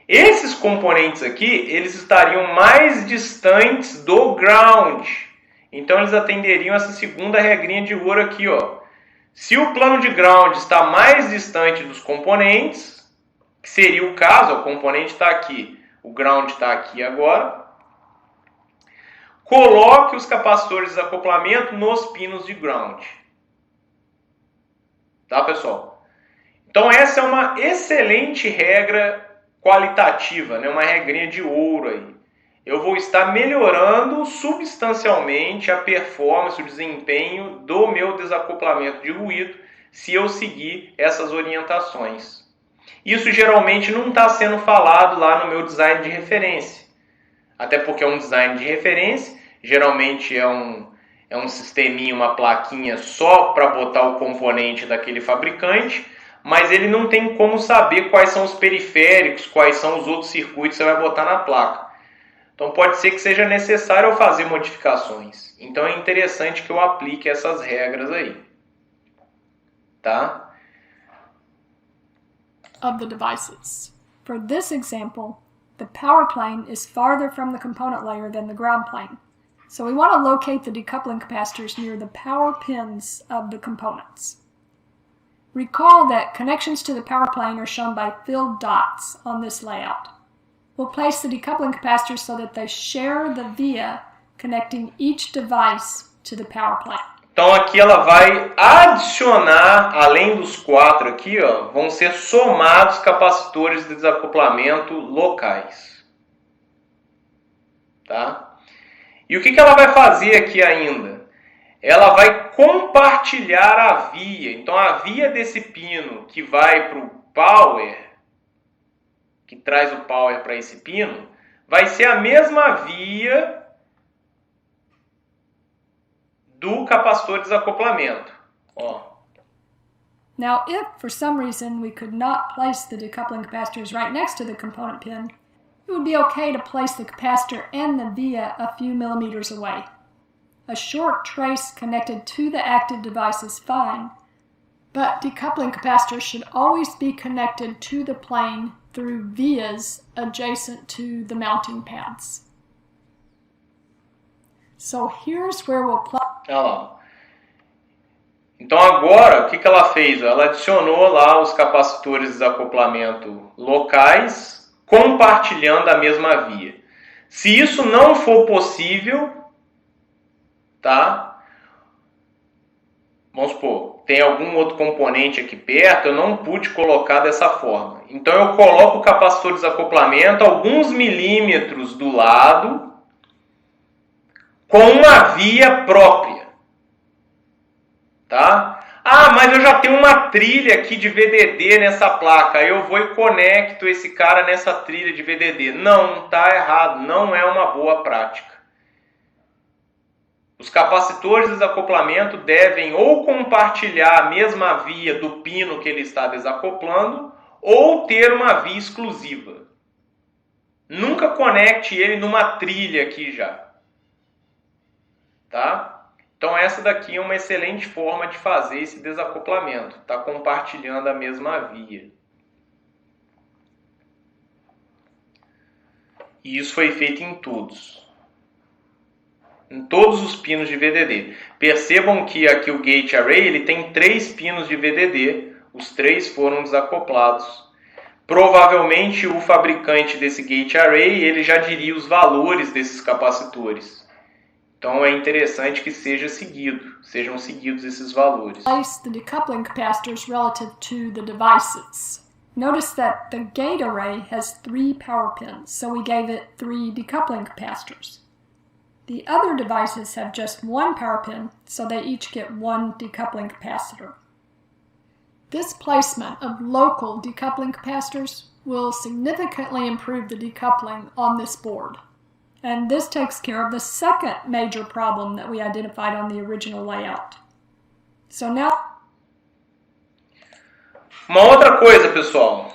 Esses componentes aqui, eles estariam mais distantes do ground. Então, eles atenderiam essa segunda regrinha de ouro aqui, ó. Se o plano de ground está mais distante dos componentes, que seria o caso, ó, o componente está aqui, o ground está aqui agora, coloque os capacitores de desacoplamento nos pinos de ground. Tá, pessoal? Então, essa é uma excelente regra qualitativa, né? Uma regrinha de ouro aí. Eu vou estar melhorando substancialmente a performance, o desempenho do meu desacoplamento de ruído se eu seguir essas orientações. Isso geralmente não está sendo falado lá no meu design de referência. Até porque é um design de referência, geralmente é um sisteminha, uma plaquinha só para botar o componente daquele fabricante, mas ele não tem como saber quais são os periféricos, quais são os outros circuitos que você vai botar na placa. Então pode ser que seja necessário eu fazer modificações. Então é interessante que eu aplique essas regras aí. Tá? of the devices. For this example, the power plane is farther from the component layer than the ground plane. So we want to locate the decoupling capacitors near the power pins of the components. Recall that connections to the power plane are shown by filled dots on this layout. We'll place the decoupling capacitors so that they share the via connecting each device to the power plane. Então aqui ela vai adicionar, além dos 4 aqui, ó, vão ser somados capacitores de desacoplamento locais. Tá? E o que ela vai fazer aqui ainda? Ela vai compartilhar a via. Então a via desse pino que vai para o power, que traz o power para esse pino, vai ser a mesma via do capacitor de desacoplamento. Ó. Now, if for some reason we could not place the decoupling capacitors right next to the component pin, it would be okay to place the capacitor and the via a few millimeters away. A short trace connected to the active device is fine, but decoupling capacitors should always be connected to the plane through vias adjacent to the mounting pads. So here's where we'll plug. Olha lá. Então agora, o que ela fez? Ela adicionou lá os capacitores de desacoplamento locais, compartilhando a mesma via. Se isso não for possível, tá? Vamos supor, tem algum outro componente aqui perto, eu não pude colocar dessa forma. Então eu coloco o capacitor de desacoplamento alguns milímetros do lado, com uma via própria. Tá? Ah, mas eu já tenho uma trilha aqui de VDD nessa placa. Aí eu vou e conecto esse cara nessa trilha de VDD. Não, tá errado. Não é uma boa prática. Os capacitores de desacoplamento devem ou compartilhar a mesma via do pino que ele está desacoplando, ou ter uma via exclusiva. Nunca conecte ele numa trilha aqui já. Tá? Então essa daqui é uma excelente forma de fazer esse desacoplamento. Está compartilhando a mesma via. E isso foi feito em todos. Em todos os pinos de VDD. Percebam que aqui o Gate Array ele tem 3 pinos de VDD. Os 3 foram desacoplados. Provavelmente o fabricante desse Gate Array ele já diria os valores desses capacitores. Então é interessante que sejam seguidos esses valores. Place the decoupling capacitors relative to the devices. Notice that the gate array has 3 power pins, so we gave it 3 decoupling capacitors. The other devices have just 1 power pin, so they each get 1 decoupling capacitor. This placement of local decoupling capacitors will significantly improve the decoupling on this board. And this takes care of the second major problem that we identified on the original layout. So now... Uma outra coisa, pessoal.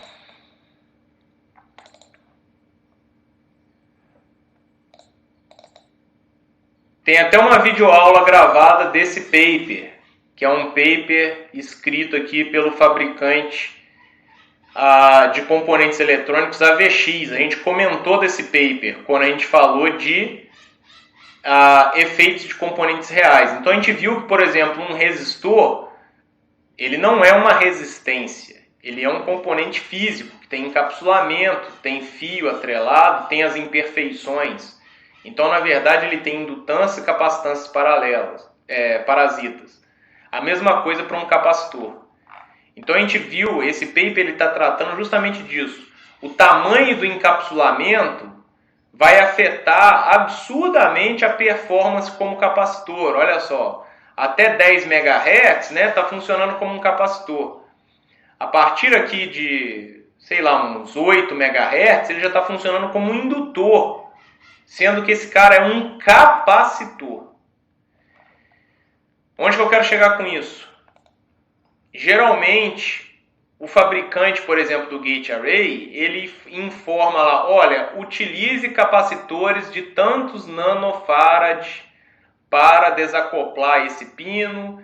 Tem até uma videoaula gravada desse paper, que é um paper escrito aqui pelo fabricante de componentes eletrônicos AVX. A gente comentou desse paper quando a gente falou de efeitos de componentes reais. Então a gente viu que, por exemplo, um resistor, ele não é uma resistência, ele é um componente físico que tem encapsulamento, tem fio atrelado, tem as imperfeições. Então, na verdade, ele tem indutância e capacitâncias paralelas, parasitas. A mesma coisa para um capacitor. Então a gente viu, esse paper ele está tratando justamente disso. O tamanho do encapsulamento vai afetar absurdamente a performance como capacitor. Olha só, até 10 MHz está funcionando como um capacitor. A partir aqui de, sei lá, uns 8 MHz, ele já está funcionando como um indutor, sendo que esse cara é um capacitor. Onde que eu quero chegar com isso? Geralmente, o fabricante, por exemplo, do Gate Array, ele informa lá, olha, utilize capacitores de tantos nanofarad para desacoplar esse pino,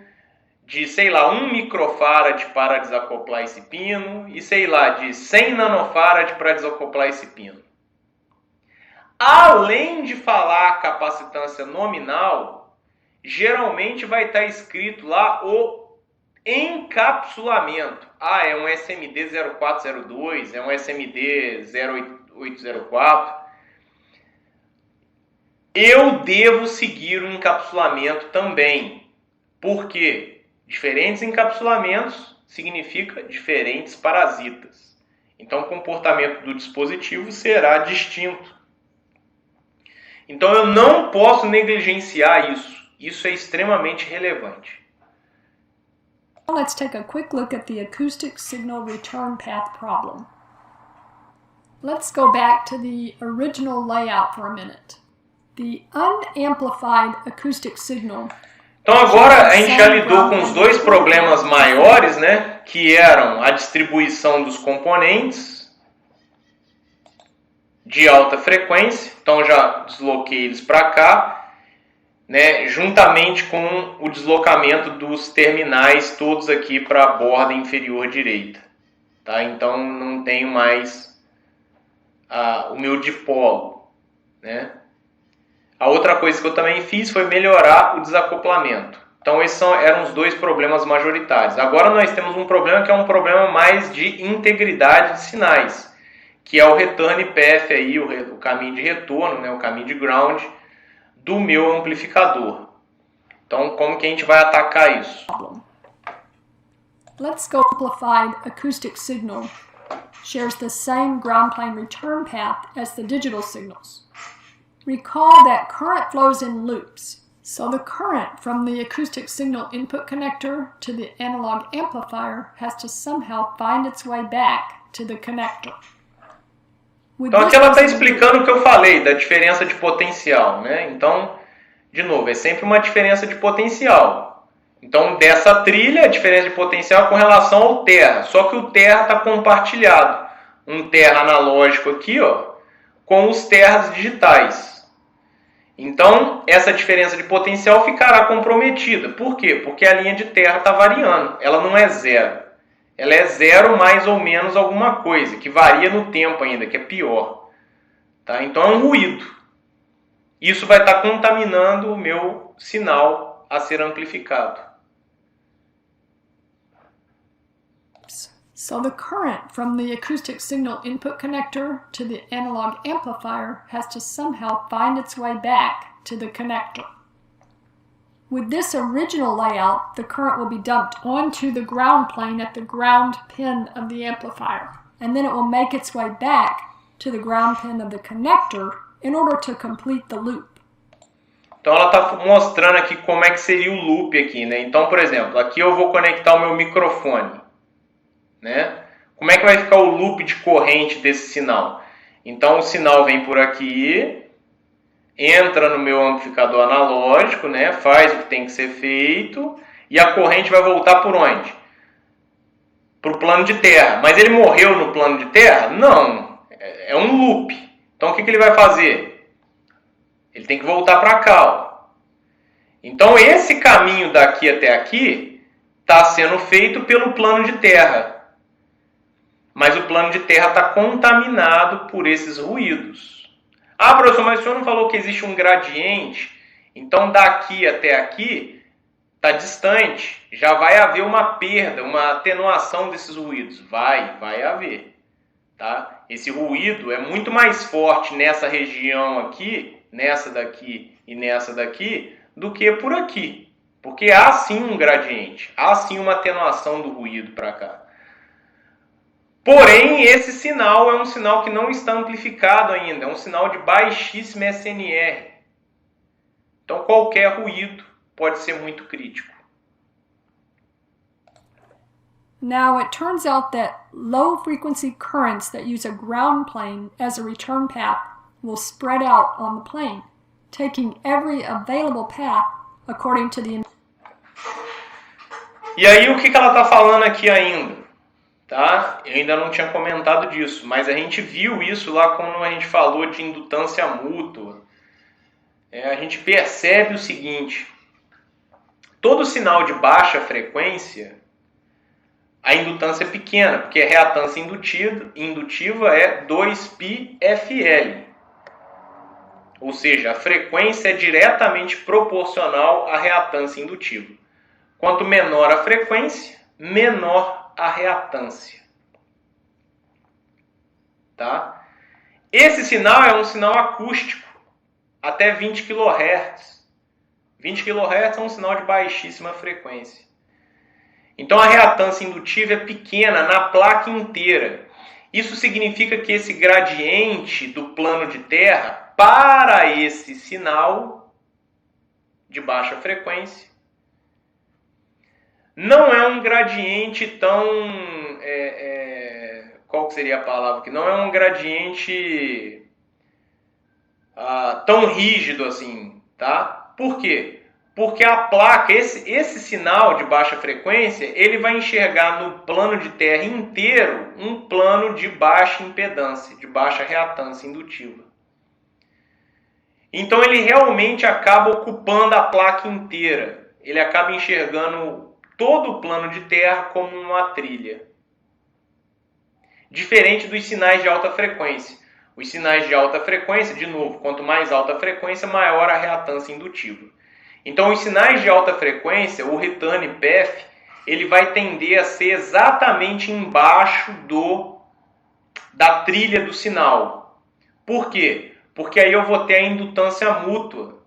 de, sei lá, 1 microfarad para desacoplar esse pino e, sei lá, de 100 nanofarad para desacoplar esse pino. Além de falar a capacitância nominal, geralmente vai estar escrito lá o encapsulamento. Ah, é um SMD 0402, é um SMD 0804. Eu devo seguir o encapsulamento também. Por quê? Diferentes encapsulamentos significa diferentes parasitas. Então, o comportamento do dispositivo será distinto. Então, eu não posso negligenciar isso. Isso é extremamente relevante. Let's take a quick look at the acoustic signal return path problem. Let's go back to the original layout for a minute. The unamplified acoustic signal. Então agora a gente já lidou com os dois problemas maiores, né, que eram a distribuição dos componentes de alta frequência. Então já desloquei eles para cá, né, juntamente com o deslocamento dos terminais todos aqui para a borda inferior direita. Tá? Então não tenho mais o meu dipolo, né? A outra coisa que eu também fiz foi melhorar o desacoplamento. Então esses eram os dois problemas majoritários. Agora nós temos um problema que é um problema mais de integridade de sinais, que é o return path aí, o caminho de retorno, né, o caminho de ground do meu amplificador. Então como que a gente vai atacar isso? Let's go amplified acoustic signal shares the same ground plane return path as the digital signals. Recall that current flows in loops, so the current from the acoustic signal input connector to the analog amplifier has to somehow find its way back to the connector. Então aqui ela está explicando o que eu falei, da diferença de potencial, né? Então, de novo, é sempre uma diferença de potencial. Então, dessa trilha, a diferença de potencial com relação ao terra, só que o terra está compartilhado. Um terra analógico aqui, ó, com os terras digitais. Então, essa diferença de potencial ficará comprometida. Por quê? Porque a linha de terra está variando. Ela não é zero. Ela é zero mais ou menos alguma coisa, que varia no tempo ainda, que é pior. Tá? Então, é um ruído. Isso vai estar contaminando o meu sinal a ser amplificado. So the current from the acoustic signal input connector to the analog amplifier has to somehow find its way back to the connector. With this original layout, the current will be dumped onto the ground plane at the ground pin of the amplifier, and then it will make its way back to the ground pin of the connector in order to complete the loop. Então ela está mostrando aqui como é que seria o loop aqui, né? Então, por exemplo, aqui eu vou conectar o meu microfone. Né? Como é que vai ficar o loop de corrente desse sinal? Então o sinal vem por aqui, entra no meu amplificador analógico, né? Faz o que tem que ser feito e a corrente vai voltar por onde? Para o plano de terra. Mas ele morreu no plano de terra? Não, é um loop. Então o que ele vai fazer? Ele tem que voltar para cá. Ó. Então esse caminho daqui até aqui está sendo feito pelo plano de terra. Mas o plano de terra está contaminado por esses ruídos. Ah, professor, mas o senhor não falou que existe um gradiente? Então, daqui até aqui, está distante. Já vai haver uma perda, uma atenuação desses ruídos. Vai haver. Tá? Esse ruído é muito mais forte nessa região aqui, nessa daqui e nessa daqui, do que por aqui. Porque há sim um gradiente, há sim uma atenuação do ruído para cá. Porém, esse sinal é um sinal que não está amplificado ainda, é um sinal de baixíssima SNR. Então, qualquer ruído pode ser muito crítico. Now, it turns out that low-frequency currents that use a ground plane as a return path will spread out on the plane, taking every available path according to the... E aí, o que ela está falando aqui ainda? Tá? Eu ainda não tinha comentado disso, mas a gente viu isso lá quando a gente falou de indutância mútua. A gente percebe o seguinte, todo sinal de baixa frequência, a indutância é pequena, porque a reatância indutiva é 2πfL. Ou seja, a frequência é diretamente proporcional à reatância indutiva. Quanto menor a frequência, menor a reatância. Tá? Esse sinal é um sinal acústico, até 20 kHz. 20 kHz é um sinal de baixíssima frequência. Então a reatância indutiva é pequena na placa inteira. Isso significa que esse gradiente do plano de terra para esse sinal de baixa frequência não é um gradiente tão... qual que seria a palavra aqui? Não é um gradiente tão rígido assim, tá? Por quê? Porque a placa, esse sinal de baixa frequência, ele vai enxergar no plano de terra inteiro um plano de baixa impedância, de baixa reatância indutiva. Então ele realmente acaba ocupando a placa inteira. Ele acaba enxergando todo o plano de terra como uma trilha. Diferente dos sinais de alta frequência. Os sinais de alta frequência, de novo, quanto mais alta a frequência, maior a reatância indutiva. Então, os sinais de alta frequência, o return path, ele vai tender a ser exatamente embaixo da trilha do sinal. Por quê? Porque aí eu vou ter a indutância mútua,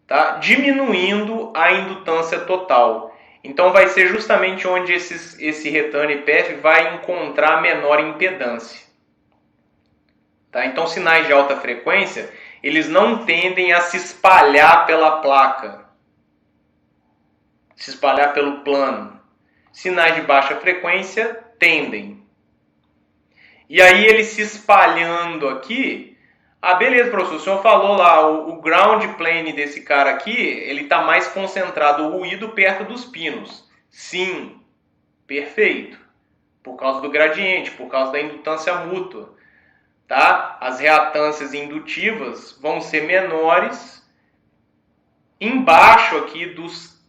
tá? Diminuindo a indutância total. Então, vai ser justamente onde esse return path vai encontrar menor impedância. Tá? Então, sinais de alta frequência, eles não tendem a se espalhar pela placa, se espalhar pelo plano. Sinais de baixa frequência tendem. E aí, ele se espalhando aqui, beleza, professor, o senhor falou lá, o ground plane desse cara aqui, ele está mais concentrado, o ruído perto dos pinos. Sim, perfeito. Por causa do gradiente, por causa da indutância mútua. Tá? As reatâncias indutivas vão ser menores embaixo aqui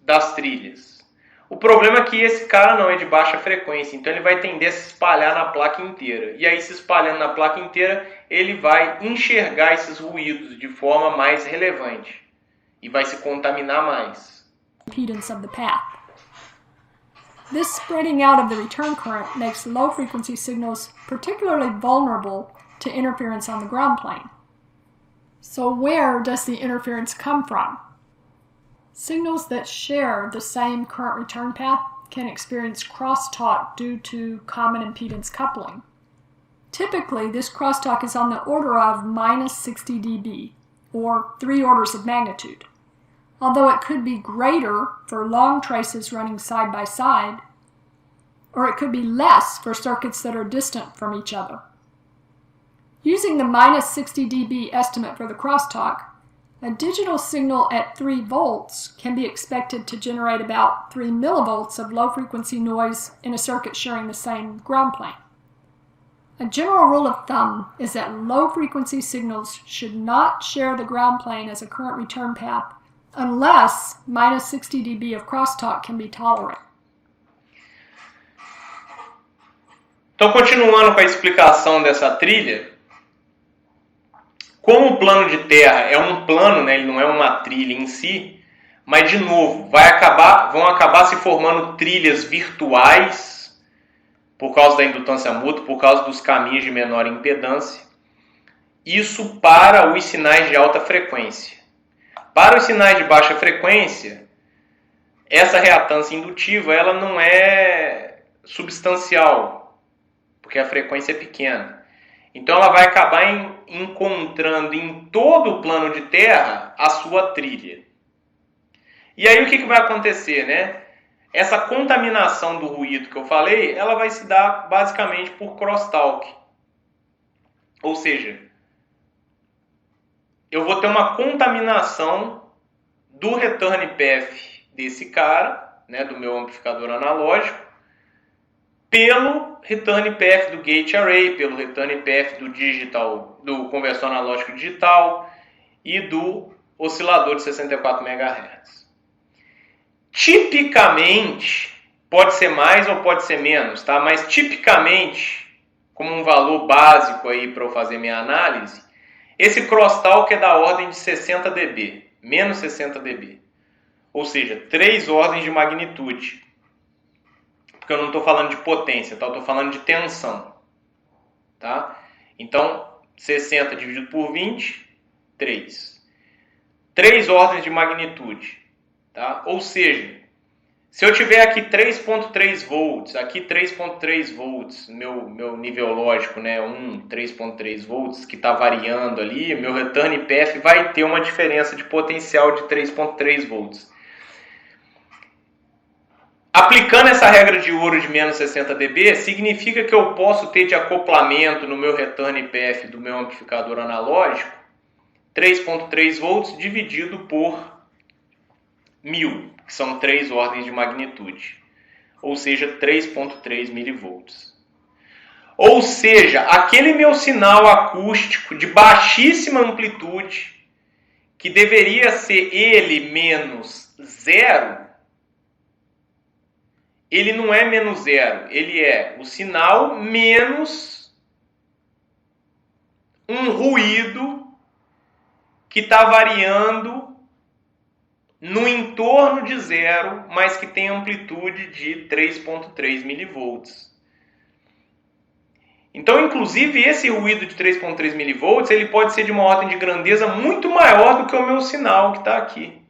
das trilhas. O problema é que esse cara não é de baixa frequência, então ele vai tender a se espalhar na placa inteira. E aí, se espalhando na placa inteira, ele vai enxergar esses ruídos de forma mais relevante e vai se contaminar mais. Impedance of the path. This spreading out of the return current makes low frequency signals particularly vulnerable to interference on the ground plane. So where does the interference come from? Signals that share the same current return path can experience crosstalk due to common impedance coupling. Typically, this crosstalk is on the order of minus 60 dB, or 3 orders of magnitude, although it could be greater for long traces running side by side, or it could be less for circuits that are distant from each other. Using the minus 60 dB estimate for the crosstalk, a digital signal at 3 volts can be expected to generate about 3 millivolts of low-frequency noise in a circuit sharing the same ground plane. A general rule of thumb is that low-frequency signals should not share the ground plane as a current return path unless minus 60 dB of crosstalk can be tolerated. Então, continuando com a explicação dessa trilha, como o plano de terra é um plano, né, ele não é uma trilha em si, mas, de novo, vão acabar se formando trilhas virtuais por causa da indutância mútua, por causa dos caminhos de menor impedância. Isso para os sinais de alta frequência. Para os sinais de baixa frequência, essa reatância indutiva ela não é substancial, porque a frequência é pequena. Então ela vai acabar encontrando em todo o plano de terra a sua trilha. E aí o que vai acontecer, né? Essa contaminação do ruído que eu falei, ela vai se dar basicamente por crosstalk. Ou seja, eu vou ter uma contaminação do return path desse cara, né, do meu amplificador analógico, pelo return path do gate array, pelo return path do conversor analógico digital e do oscilador de 64 MHz. tipicamente, pode ser mais ou pode ser menos, tá? Mas tipicamente, como um valor básico aí para eu fazer minha análise, esse crosstalk é da ordem de 60 dB, menos 60 dB. Ou seja, 3 ordens de magnitude. Porque eu não estou falando de potência, tá? Eu estou falando de tensão. Tá? Então, 60 dividido por 20, 3. 3 ordens de magnitude. Tá? Ou seja, se eu tiver aqui 3.3 volts, aqui 3.3 volts, meu nível lógico, né, 3.3 volts, que está variando ali, meu return path vai ter uma diferença de potencial de 3.3 volts. Aplicando essa regra de ouro de menos 60 dB, significa que eu posso ter de acoplamento no meu return path do meu amplificador analógico 3.3 volts dividido por 1000, que são 3 ordens de magnitude, ou seja, 3.3 milivolts. Ou seja, aquele meu sinal acústico de baixíssima amplitude, que deveria ser ele menos zero, ele não é menos zero, ele é o sinal menos um ruído que está variando no entorno de zero, mas que tem amplitude de 3.3 milivolts. Então, inclusive, esse ruído de 3.3 milivolts, ele pode ser de uma ordem de grandeza muito maior do que o meu sinal que está aqui.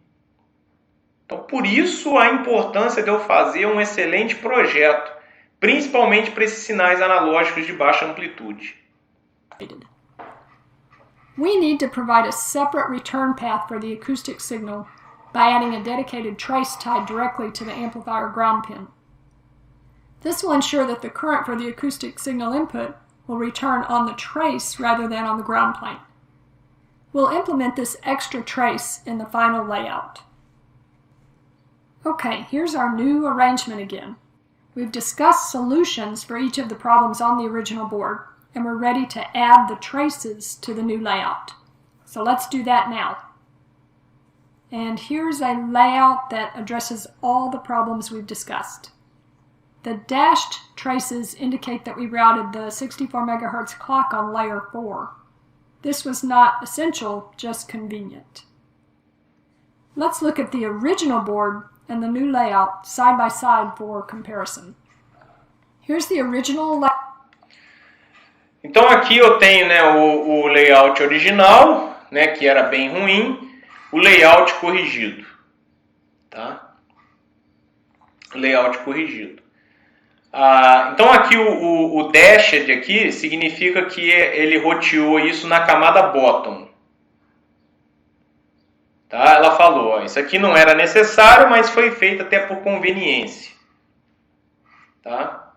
Então, por isso a importância de eu fazer um excelente projeto, principalmente para esses sinais analógicos de baixa amplitude. We need to provide a separate return path for the acoustic signal by adding a dedicated trace tied directly to the amplifier ground pin. This will ensure that the current for the acoustic signal input will return on the trace rather than on the ground plane. We'll implement this extra trace in the final layout. Okay, here's our new arrangement again. We've discussed solutions for each of the problems on the original board, and we're ready to add the traces to the new layout. So let's do that now. And here's a layout that addresses all the problems we've discussed. The dashed traces indicate that we routed the 64 MHz clock on layer 4. This was not essential, just convenient. Let's look at the original board and the new layout side by side for comparison. Here's the original layout. Então aqui eu tenho, né, o layout original, né, que era bem ruim, o layout corrigido. Tá? Layout corrigido. Então aqui o dashed aqui significa que ele roteou isso na camada bottom. Tá? Ela falou, ó, isso aqui não era necessário, mas foi feito até por conveniência. Tá?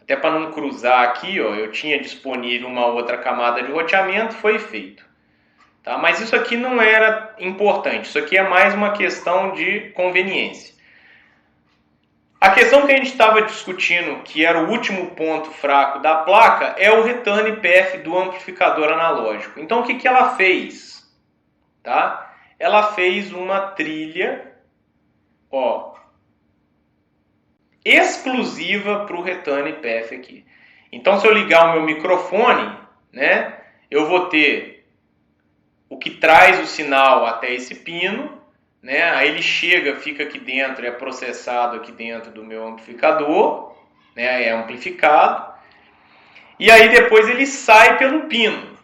Até para não cruzar aqui, ó, eu tinha disponível uma outra camada de roteamento, foi feito. Tá? Mas isso aqui não era importante, isso aqui é mais uma questão de conveniência. A questão que a gente estava discutindo, que era o último ponto fraco da placa, é o return path do amplificador analógico. Então o que ela fez? Tá? Ela fez uma trilha, ó, exclusiva para o return path aqui. Então, se eu ligar o meu microfone, né, eu vou ter o que traz o sinal até esse pino, né, aí ele chega, fica aqui dentro, é processado aqui dentro do meu amplificador, né, é amplificado, e aí depois ele sai pelo pino.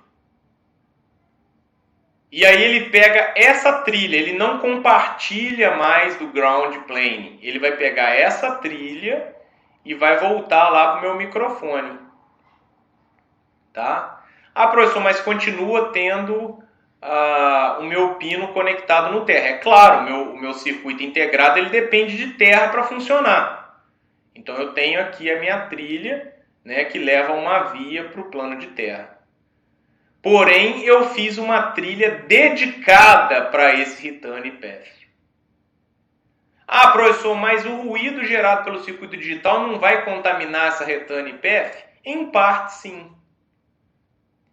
E aí ele pega essa trilha, ele não compartilha mais do ground plane. Ele vai pegar essa trilha e vai voltar lá para o meu microfone. Tá? Ah, professor, mas continua tendo o meu pino conectado no terra. É claro, o meu circuito integrado ele depende de terra para funcionar. Então eu tenho aqui a minha trilha, né, que leva uma via para o plano de terra. Porém, eu fiz uma trilha dedicada para esse return path. Ah, professor, mas o ruído gerado pelo circuito digital não vai contaminar essa return path? Em parte, sim.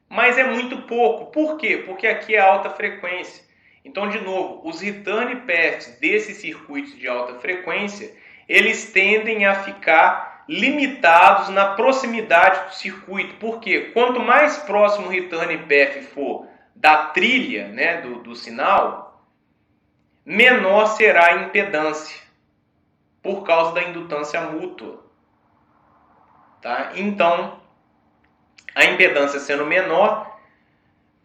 Mas é muito pouco. Por quê? Porque aqui é alta frequência. Então, de novo, os return paths desses circuitos de alta frequência, eles tendem a ficar limitados na proximidade do circuito. Por quê? Quanto mais próximo o return path for da trilha, né, do sinal, menor será a impedância, por causa da indutância mútua. Tá? Então, a impedância sendo menor,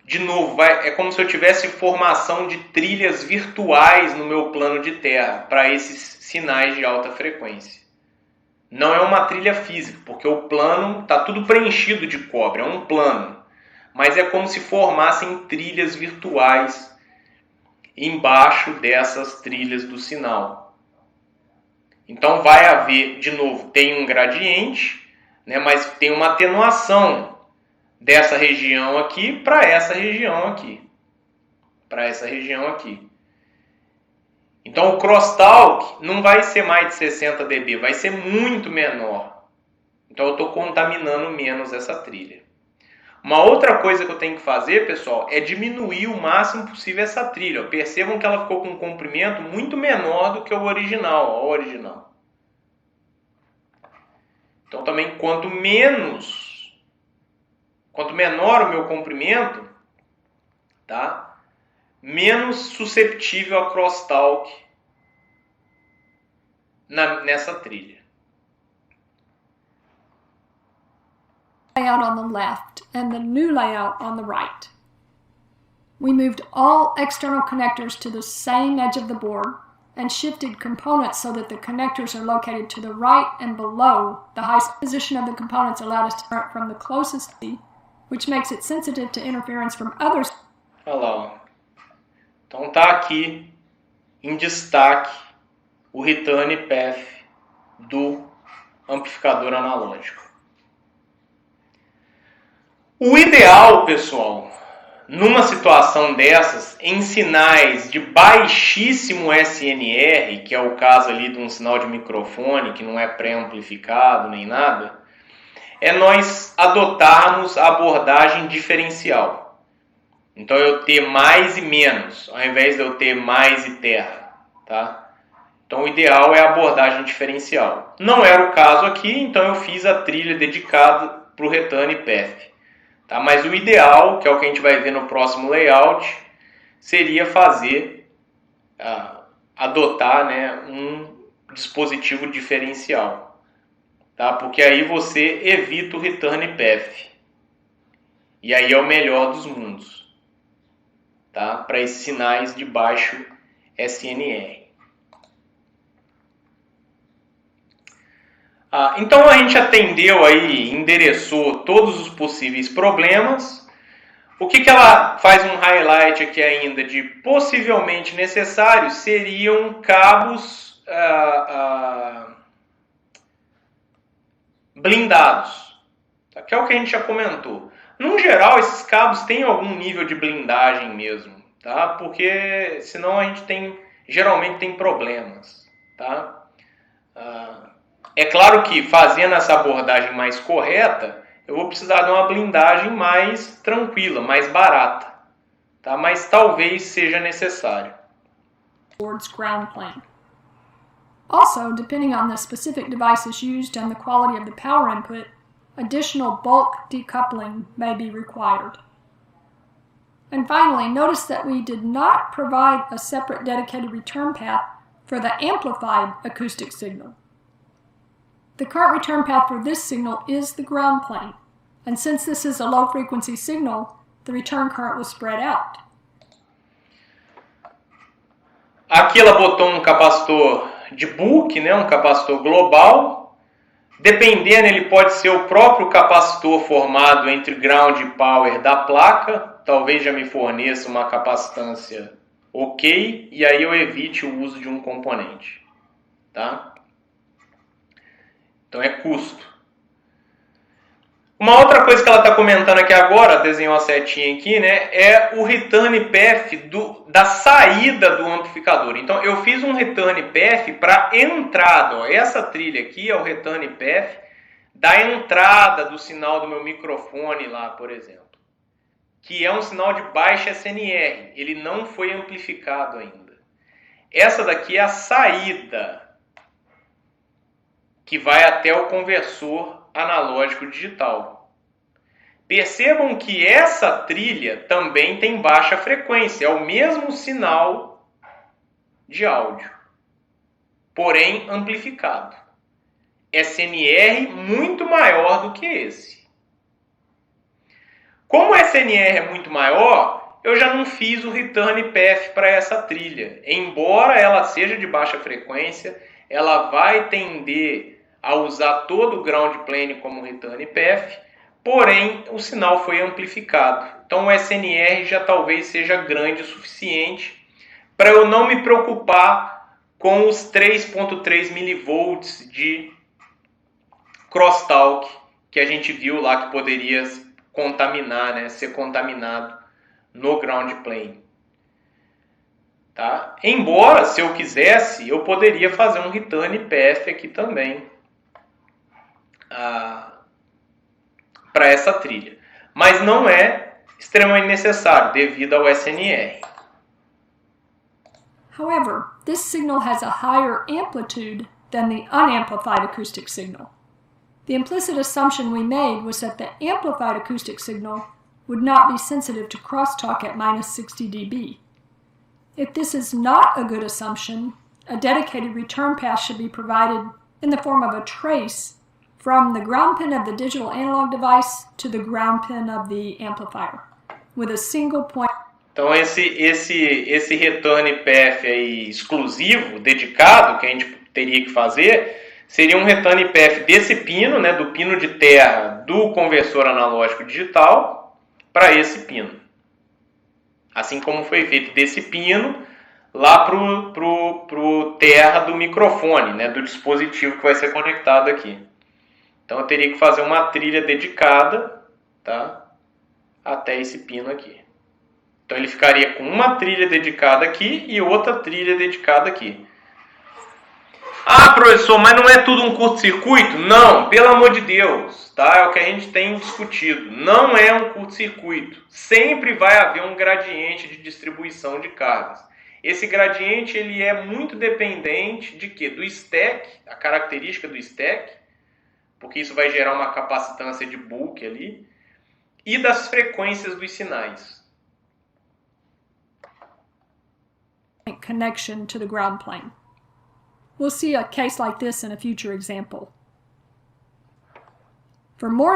de novo, é como se eu tivesse formação de trilhas virtuais no meu plano de terra para esses sinais de alta frequência. Não é uma trilha física, porque o plano está tudo preenchido de cobre, é um plano. Mas é como se formassem trilhas virtuais embaixo dessas trilhas do sinal. Então vai haver, de novo, tem um gradiente, né, mas tem uma atenuação dessa região aqui para essa região aqui. Para essa região aqui. Então o crosstalk não vai ser mais de 60 dB, vai ser muito menor. Então eu estou contaminando menos essa trilha. Uma outra coisa que eu tenho que fazer, pessoal, é diminuir o máximo possível essa trilha. Percebam que ela ficou com um comprimento muito menor do que o original. Então também quanto menor o meu comprimento, tá? Menos susceptível a crosstalk nessa trilha. Layout on the left and the new layout on the right. We moved all external connectors to the same edge of the board and shifted components so that the connectors are located to the right and below. The highest position of the components allowed us to start from the closest T, which makes it sensitive to interference from others. Olha lá, ó. Então tá aqui em destaque o return path do amplificador analógico. O ideal, pessoal, numa situação dessas, em sinais de baixíssimo SNR, que é o caso ali de um sinal de microfone que não é pré-amplificado nem nada, é nós adotarmos a abordagem diferencial. Então eu ter mais e menos, ao invés de eu ter mais e terra, tá? Então o ideal é a abordagem diferencial. Não era o caso aqui, então eu fiz a trilha dedicada para o return path. Tá? Mas o ideal, que é o que a gente vai ver no próximo layout, seria adotar, né, um dispositivo diferencial. Tá? Porque aí você evita o return path. E aí é o melhor dos mundos. Tá? Para esses sinais de baixo SNR. Então a gente atendeu aí, endereçou todos os possíveis problemas. O que ela faz um highlight aqui ainda de possivelmente necessários seriam cabos blindados, tá? Que é o que a gente já comentou. No geral, esses cabos têm algum nível de blindagem mesmo, tá? Porque senão a gente geralmente tem problemas, tá? É claro que fazendo essa abordagem mais correta, eu vou precisar de uma blindagem mais tranquila, mais barata, tá? Mas talvez seja necessário. Board's ground plane. Also, depending on the specific devices used and the quality of the power input, additional bulk decoupling may be required. And finally, notice that we did not provide a separate dedicated return path for the amplified acoustic signal. The current return path for this signal is the ground plane, and since this is a low-frequency signal, the return current was spread out. Aqui ela botou um capacitor de bulk, né, um capacitor global. Dependendo, ele pode ser o próprio capacitor formado entre ground e power da placa. Talvez já me forneça uma capacitância ok, e aí eu evite o uso de um componente, tá? Então é custo. Uma outra coisa que ela está comentando aqui agora, desenhou uma setinha aqui, né, é o return path da saída do amplificador. Então eu fiz um return path para entrada. Ó. Essa trilha aqui é o return path da entrada do sinal do meu microfone lá, por exemplo. que é um sinal de baixa SNR, ele não foi amplificado ainda. Essa daqui é a saída, que vai até o conversor analógico digital. Percebam que essa trilha também tem baixa frequência, é o mesmo sinal de áudio, porém amplificado. SNR muito maior do que esse. Como o SNR é muito maior, eu já não fiz o return path para essa trilha. Embora ela seja de baixa frequência, ela vai tender a usar todo o ground plane como return path, porém o sinal foi amplificado. Então o SNR já talvez seja grande o suficiente para eu não me preocupar com os 3.3 mV de crosstalk que a gente viu lá que poderia contaminar, né, ser contaminado no ground plane. Tá? Embora, se eu quisesse, eu poderia fazer um return path aqui também para essa trilha. Mas não é extremamente necessário devido ao SNR. However, this signal has a higher amplitude than the unamplified acoustic signal. The implicit assumption we made was that the amplified acoustic signal would not be sensitive to crosstalk at minus 60 dB. If this is not a good assumption, a dedicated return path should be provided in the form of a trace from the ground pin of the digital analog device to the ground pin of the amplifier, with a single point. Então esse return path aí exclusivo, dedicado, que a gente teria que fazer, seria um return path desse pino, né, do pino de terra do conversor analógico digital para esse pino. Assim como foi feito desse pino lá pro terra do microfone, né, do dispositivo que vai ser conectado aqui. Então eu teria que fazer uma trilha dedicada, tá, até esse pino aqui. Então ele ficaria com uma trilha dedicada aqui e outra trilha dedicada aqui. Ah, professor, mas não é tudo um curto-circuito? Não, pelo amor de Deus, tá? É o que a gente tem discutido. Não é um curto-circuito. Sempre vai haver um gradiente de distribuição de cargas. Esse gradiente ele é muito dependente de quê? Do stack, a característica do stack, porque isso vai gerar uma capacitância de bulk ali, e das frequências dos sinais. Connection to the ground plane. We'll see a case like this in a future example. For more